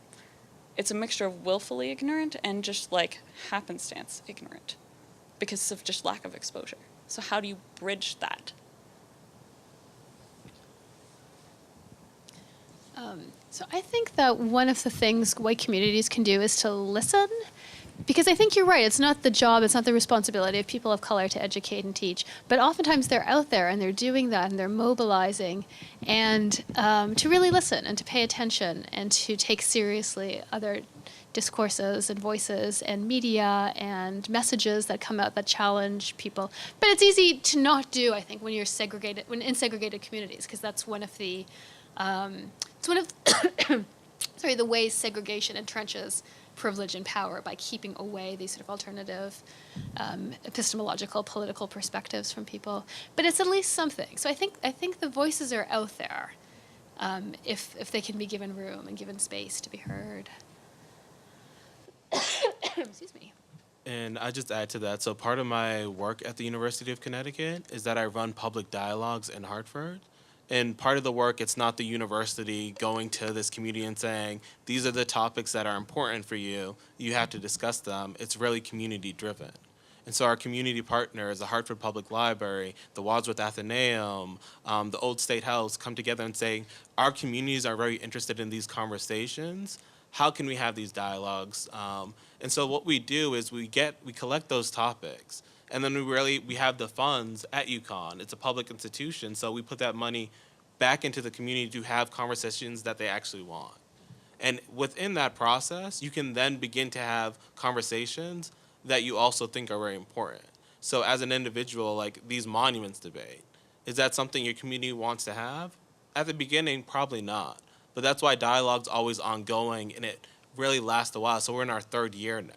it's a mixture of willfully ignorant and just like happenstance ignorant because of just lack of exposure. So how do you bridge that? So I think that one of the things white communities can do is to listen, because I think you're right. It's not the job, it's not the responsibility of people of color to educate and teach, but oftentimes they're out there and they're doing that and they're mobilizing, and to really listen and to pay attention and to take seriously other discourses and voices and media and messages that come out that challenge people. But it's easy to not do, I think, when you're segregated, when in segregated communities, because that's one of the sorry, the ways segregation entrenches privilege and power, by keeping away these sort of alternative epistemological, political perspectives from people. But it's at least something. So I think the voices are out there if they can be given room and given space to be heard. Excuse me. And I just add to that. So part of my work at the University of Connecticut is that I run public dialogues in Hartford. And part of the work, it's not the university going to this community and saying, these are the topics that are important for you, you have to discuss them. It's really community driven. And so our community partners, the Hartford Public Library, the Wadsworth Athenaeum, the Old State House, come together and say, our communities are very interested in these conversations. How can we have these dialogues? And so what we do is we collect those topics, and then we have the funds at UConn. It's a public institution, so we put that money back into the community to have conversations that they actually want. And within that process, you can then begin to have conversations that you also think are very important. So as an individual, like these monuments debate, is that something your community wants to have? At the beginning, probably not. But that's why dialogue's always ongoing, and it really lasts a while. So we're in our third year now.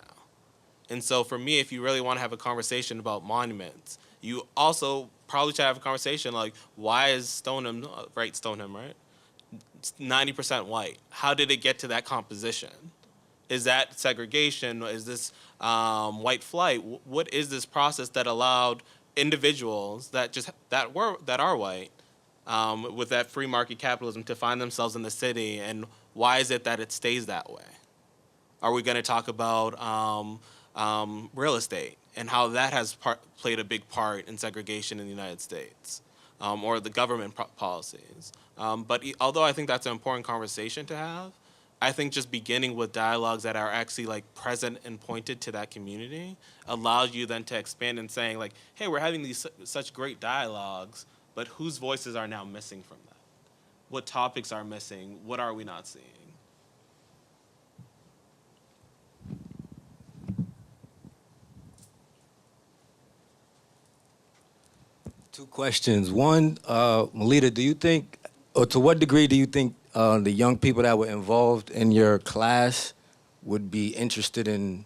And so for me, if you really want to have a conversation about monuments, you also probably should have a conversation like, why is Stoneham, right, 90% white? How did it get to that composition? Is that segregation? Is this white flight? What is this process that allowed individuals that are white with that free market capitalism to find themselves in the city, and why is it that it stays that way? Are we going to talk about real estate and how that has played a big part in segregation in the United States, or the government policies? But although I think that's an important conversation to have, I think just beginning with dialogues that are actually like present and pointed to that community allows you then to expand and saying like, hey, we're having these such great dialogues, but whose voices are now missing from that? What topics are missing? What are we not seeing? Two questions. One, Malita, do you think, or to what degree do you think the young people that were involved in your class would be interested in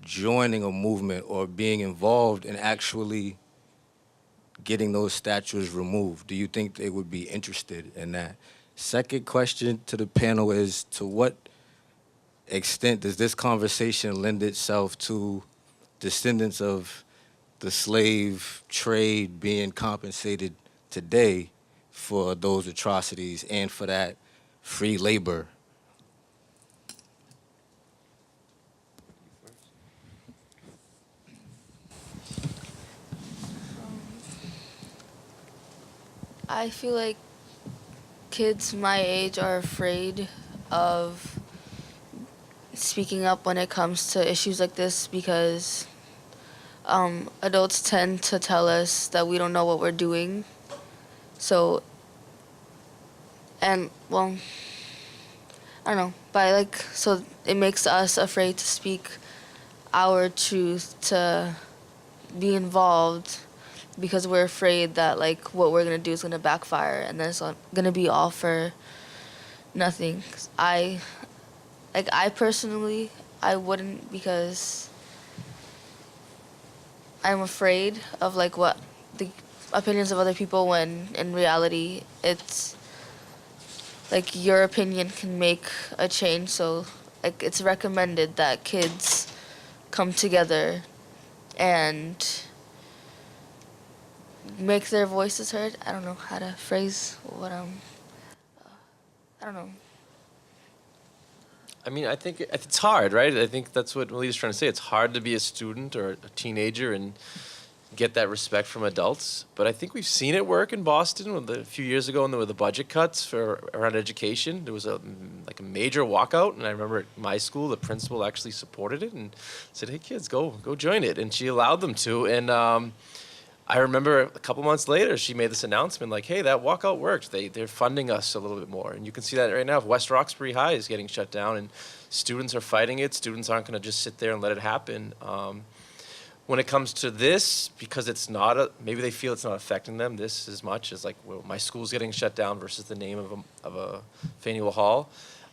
joining a movement or being involved in actually getting those statues removed? Do you think they would be interested in that? Second question to the panel is, to what extent does this conversation lend itself to descendants of the slave trade being compensated today for those atrocities and for that free labor? I feel like kids my age are afraid of speaking up when it comes to issues like this because adults tend to tell us that we don't know what we're doing. So, and well, I don't know, but so it makes us afraid to speak our truth, to be involved, because we're afraid that what we're gonna do is gonna backfire and then it's gonna be all for nothing. I personally, I wouldn't, because I'm afraid of what the opinions of other people, when in reality it's your opinion can make a change. So it's recommended that kids come together and make their voices heard. I don't know how to phrase what I don't know. I mean, I think it's hard, right? I think that's what Malita's trying to say. It's hard to be a student or a teenager and get that respect from adults. But I think we've seen it work in Boston a few years ago when there were the budget cuts around education. There was a major walkout, and I remember at my school, the principal actually supported it and said, hey, kids, go join it. And she allowed them to. And I remember a couple months later, she made this announcement hey, that walkout worked. They're funding us a little bit more. And you can see that right now. West Roxbury High is getting shut down, and students are fighting it. Students aren't going to just sit there and let it happen. When it comes to this, because it's not maybe they feel it's not affecting them this as much as well, my school's getting shut down versus the name of a Faneuil Hall.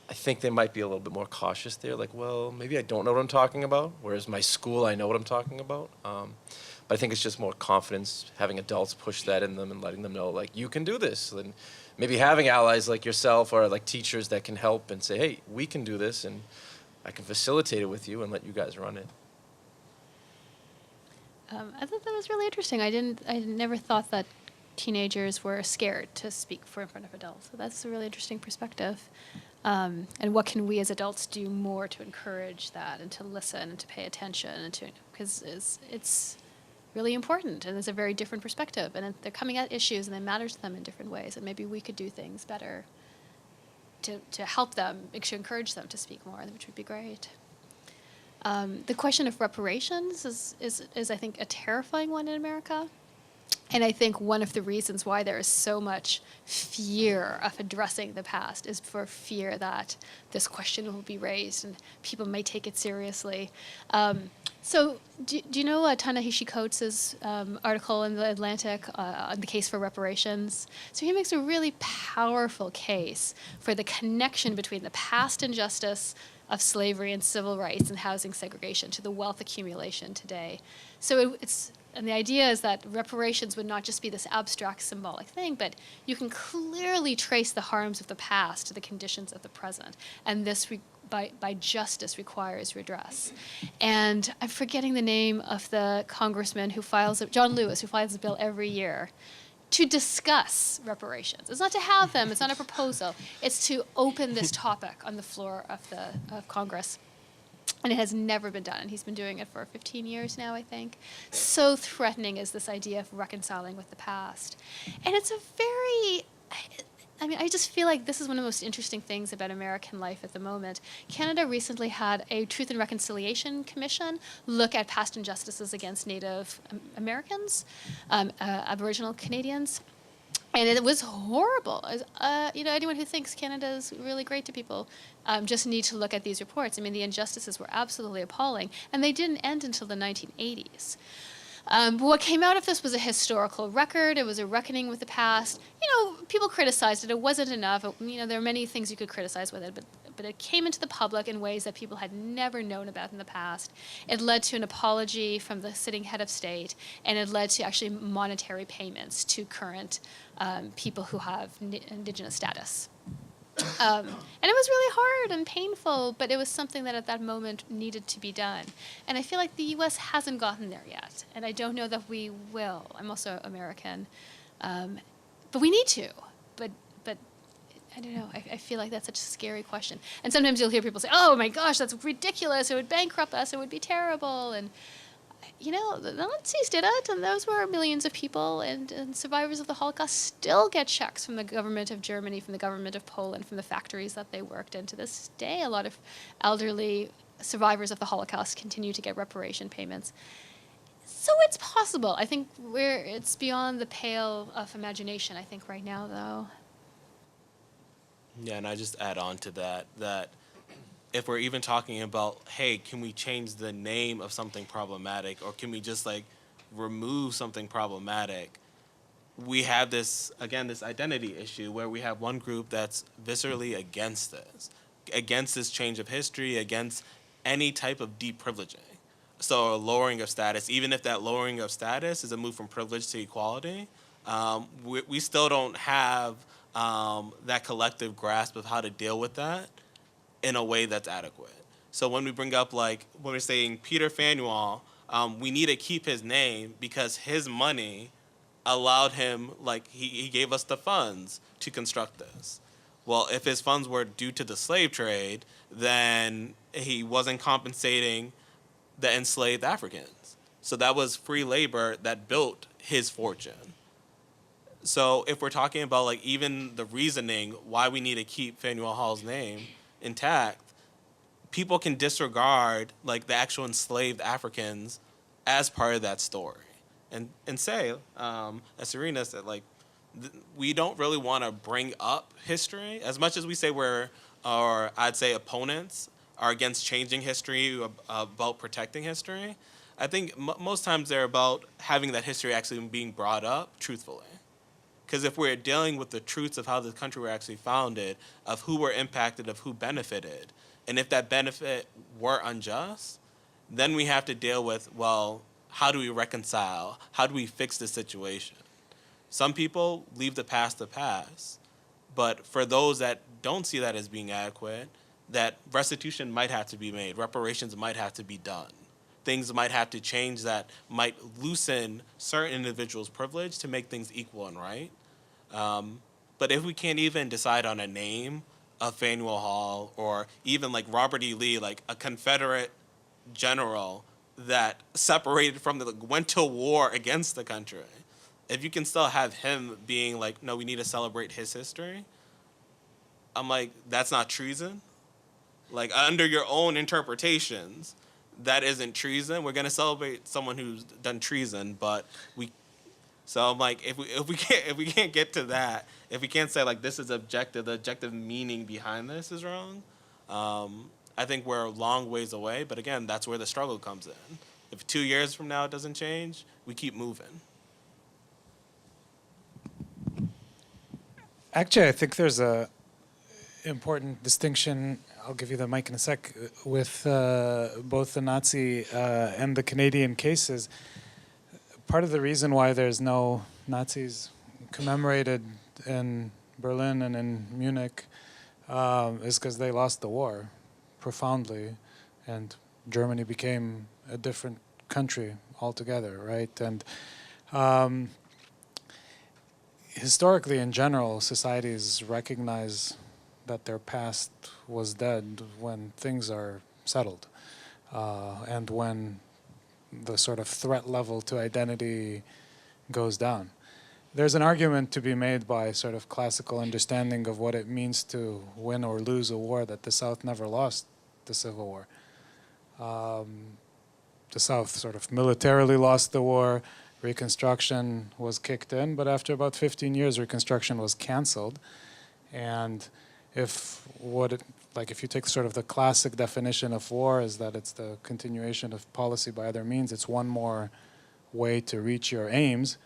I think they might be a little bit more cautious there. Well, maybe I don't know what I'm talking about, whereas my school, I know what I'm talking about. But I think it's just more confidence, having adults push that in them and letting them know, you can do this. And maybe having allies like yourself or teachers that can help and say, hey, we can do this, and I can facilitate it with you and let you guys run it. I thought that was really interesting. I never thought that teenagers were scared to speak in front of adults. So that's a really interesting perspective. And what can we as adults do more to encourage that and to listen and to pay attention and because it's really important, and it's a very different perspective, and they're coming at issues and they matter to them in different ways, and maybe we could do things better to help them, to encourage them to speak more, which would be great. The question of reparations is I think a terrifying one in America, and I think one of the reasons why there is so much fear of addressing the past is for fear that this question will be raised and people may take it seriously. So do you know Ta-Nehisi Coates' article in The Atlantic on the case for reparations? So he makes a really powerful case for the connection between the past injustice of slavery and civil rights and housing segregation to the wealth accumulation today. So and the idea is that reparations would not just be this abstract symbolic thing, but you can clearly trace the harms of the past to the conditions of the present. And this by justice requires redress. And I'm forgetting the name of the congressman who files it, John Lewis, who files a bill every year to discuss reparations. It's not to have them, it's not a proposal, it's to open this topic on the floor of Congress. And it has never been done, and he's been doing it for 15 years now, I think. So threatening is this idea of reconciling with the past. And it's I mean, I just feel like this is one of the most interesting things about American life at the moment. Canada recently had a Truth and Reconciliation Commission look at past injustices against Native Americans, Aboriginal Canadians. And it was horrible. Anyone who thinks Canada is really great to people just need to look at these reports. I mean, the injustices were absolutely appalling, and they didn't end until the 1980s. But what came out of this was a historical record. It was a reckoning with the past. People criticized it. It wasn't enough. There are many things you could criticize with it, but it came into the public in ways that people had never known about in the past. It led to an apology from the sitting head of state, and it led to actually monetary payments to current people who have Indigenous status. And it was really hard and painful, but it was something that at that moment needed to be done. And I feel like the U.S. hasn't gotten there yet, and I don't know that we will. I'm also American, but we need to. But I don't know. I feel like that's such a scary question. And sometimes you'll hear people say, "Oh my gosh, that's ridiculous! It would bankrupt us. It would be terrible." And the Nazis did it, and those were millions of people, and survivors of the Holocaust still get checks from the government of Germany, from the government of Poland, from the factories that they worked in. To this day, a lot of elderly survivors of the Holocaust continue to get reparation payments. So it's possible. I think it's beyond the pale of imagination, I think, right now, though. Yeah, and I just add on to that if we're even talking about, hey, can we change the name of something problematic, or can we just remove something problematic? We have this identity issue where we have one group that's viscerally against this change of history, against any type of deprivileging. So a lowering of status, even if that lowering of status is a move from privilege to equality, we still don't have that collective grasp of how to deal with that in a way that's adequate. So when we bring up, when we're saying Peter Faneuil, we need to keep his name because his money allowed him, he gave us the funds to construct this. Well, if his funds were due to the slave trade, then he wasn't compensating the enslaved Africans. So that was free labor that built his fortune. So if we're talking about even the reasoning why we need to keep Faneuil Hall's name intact, people can disregard the actual enslaved Africans as part of that story, and say, as Serena said, we don't really want to bring up history as much as we say I'd say opponents are against changing history, about protecting history. I think most times they're about having that history actually being brought up truthfully. Because if we're dealing with the truths of how the country were actually founded, of who were impacted, of who benefited, and if that benefit were unjust, then we have to deal with, well, how do we reconcile? How do we fix this situation? Some people leave the past to pass, but for those that don't see that as being adequate, that restitution might have to be made, reparations might have to be done. Things might have to change that might loosen certain individuals' privilege to make things equal and right. But if we can't even decide on a name of Faneuil Hall, or even Robert E. Lee, a Confederate general that separated from went to war against the country, if you can still have him being no, we need to celebrate his history, I'm that's not treason. Under your own interpretations, that isn't treason. We're gonna celebrate someone who's done treason, but so I'm if we can't get to that, if we can't say this is objective, the objective meaning behind this is wrong, I think we're a long ways away. But again, that's where the struggle comes in. If 2 years from now it doesn't change, we keep moving. Actually, I think there's a important distinction. I'll give you the mic in a sec. With both the Nazi and the Canadian cases, part of the reason why there's no Nazis commemorated in Berlin and in Munich is because they lost the war profoundly, and Germany became a different country altogether, right? And historically, in general, societies recognize that their past was dead when things are settled, and when the sort of threat level to identity goes down. there's an argument to be made by sort of classical understanding of what it means to win or lose a war that the South never lost the Civil War. The South sort of militarily lost the war. Reconstruction was kicked in, but after about 15 years, Reconstruction was canceled. And if you take sort of the classic definition of war is that it's the continuation of policy by other means, it's one more way to reach your aims,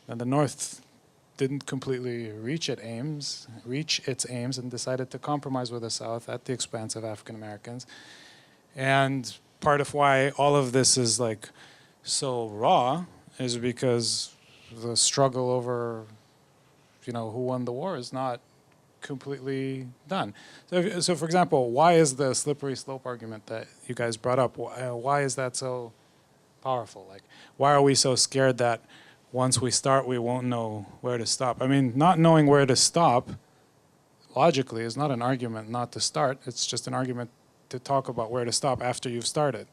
then the North didn't completely reach its aims and decided to compromise with the South at the expense of African Americans. And part of why all of this is like so raw is because the struggle over, who won the war is not completely done. So for example, why is the slippery slope argument that you guys brought up, why is that so powerful? Like, why are we so scared that once we start, we won't know where to stop? I mean, not knowing where to stop, logically, is not an argument not to start. It's just an argument to talk about where to stop after you've started.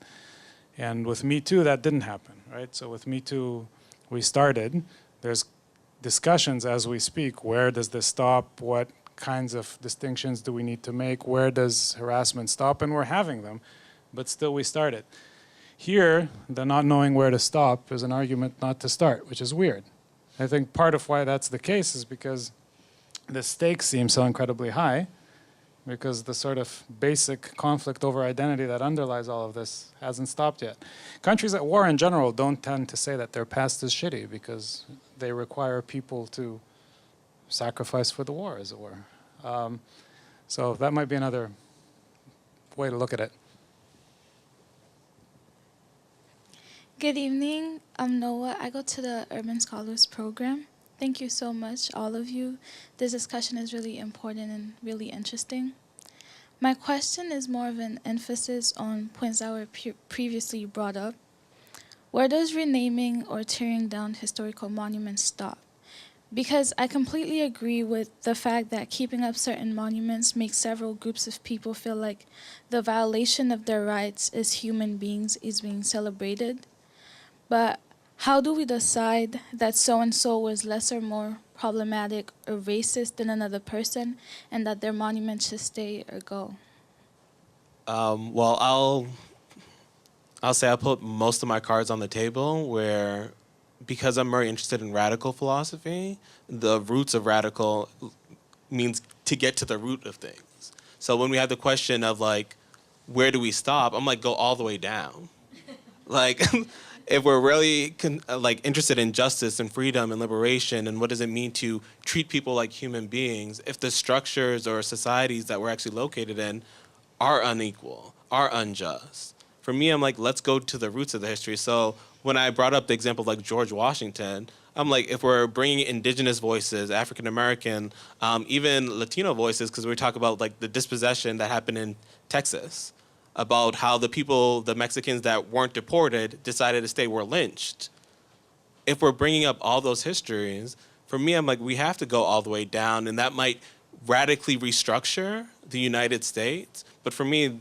And with Me Too, that didn't happen, right? So with Me Too, we started. There's discussions as we speak. Where does this stop? What kinds of distinctions do we need to make? Where does harassment stop? And we're having them, but still we started. Here, the not knowing where to stop is an argument not to start, which is weird. I think part of why that's the case is because the stakes seem so incredibly high, because the sort of basic conflict over identity that underlies all of this hasn't stopped yet. Countries at war in general don't tend to say that their past is shitty because they require people to sacrifice for the war, as it were. So that might be another way to look at it. Good evening. I'm Noah. I go to the Urban Scholars Program. Thank you so much, all of you. This discussion is really important and really interesting. My question is more of an emphasis on points that were previously brought up. Where does renaming or tearing down historical monuments stop? Because I completely agree with the fact that keeping up certain monuments makes several groups of people feel like the violation of their rights as human beings is being celebrated. But how do we decide that so-and-so was less or more problematic or racist than another person and that their monument should stay or go? Well, I'll say I'll put most of my cards on the table where, because I'm very interested in radical philosophy, the roots of radical means to get to the root of things. So when we have the question of like, where do we stop? I'm like, go all the way down. Like, if we're really interested in justice and freedom and liberation and what does it mean to treat people like human beings, if the structures or societies that we're actually located in are unequal, are unjust. For me, I'm like, let's go to the roots of the history. So when I brought up the example of like George Washington, I'm like, if we're bringing indigenous voices, African American, even Latino voices, because we talk about like the dispossession that happened in Texas, about how the people, the Mexicans that weren't deported, decided to stay, were lynched. If we're bringing up all those histories, for me, I'm like, we have to go all the way down, and that might radically restructure the United States. But for me,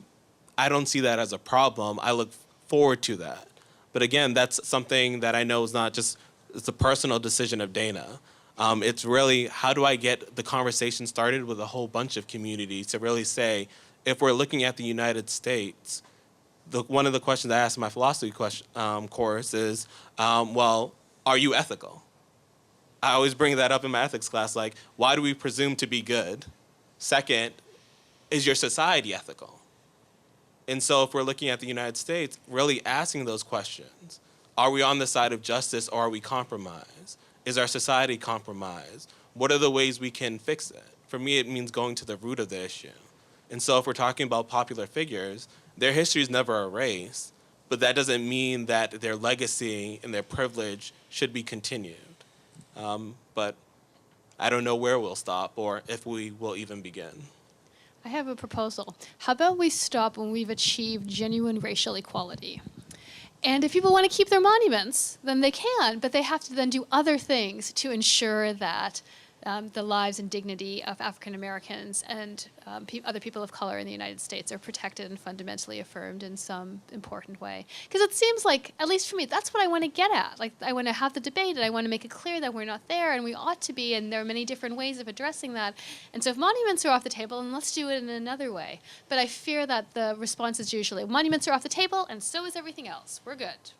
I don't see that as a problem. I look forward to that. But again, that's something that I know is not just, it's a personal decision of Dana. It's really, how do I get the conversation started with a whole bunch of communities to really say, if we're looking at the United States, one of the questions I asked in my philosophy course is, well, are you ethical? I always bring that up in my ethics class, like, why do we presume to be good? Second, is your society ethical? And so if we're looking at the United States, really asking those questions, are we on the side of justice or are we compromised? Is our society compromised? What are the ways we can fix it? For me, it means going to the root of the issue. And so if we're talking about popular figures, their history is never erased, but that doesn't mean that their legacy and their privilege should be continued. But I don't know where we'll stop or if we will even begin. I have a proposal. How about we stop when we've achieved genuine racial equality? And if people want to keep their monuments, then they can, but they have to then do other things to ensure that the lives and dignity of African Americans and other people of color in the United States are protected and fundamentally affirmed in some important way. Because it seems like, at least for me, that's what I want to get at. Like, I want to have the debate, and I want to make it clear that we're not there, and we ought to be, and there are many different ways of addressing that. And so if monuments are off the table, then let's do it in another way. But I fear that the response is usually, monuments are off the table, and so is everything else. We're good.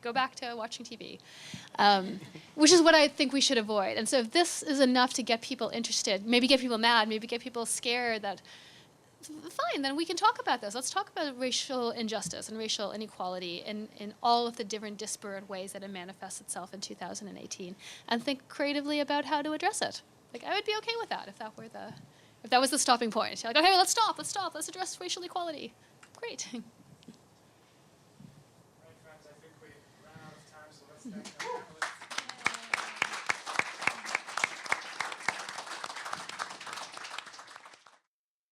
Go back to watching TV, which is what I think we should avoid. And so if this is enough to get people interested, maybe get people mad, maybe get people scared, that fine, then we can talk about this. Let's talk about racial injustice and racial inequality in all of the different disparate ways that it manifests itself in 2018, and think creatively about how to address it. Like, I would be okay with that if that was the stopping point. Like, okay, let's stop, let's address racial equality. Great. Right, friends, I think we ran out of time, so let's thank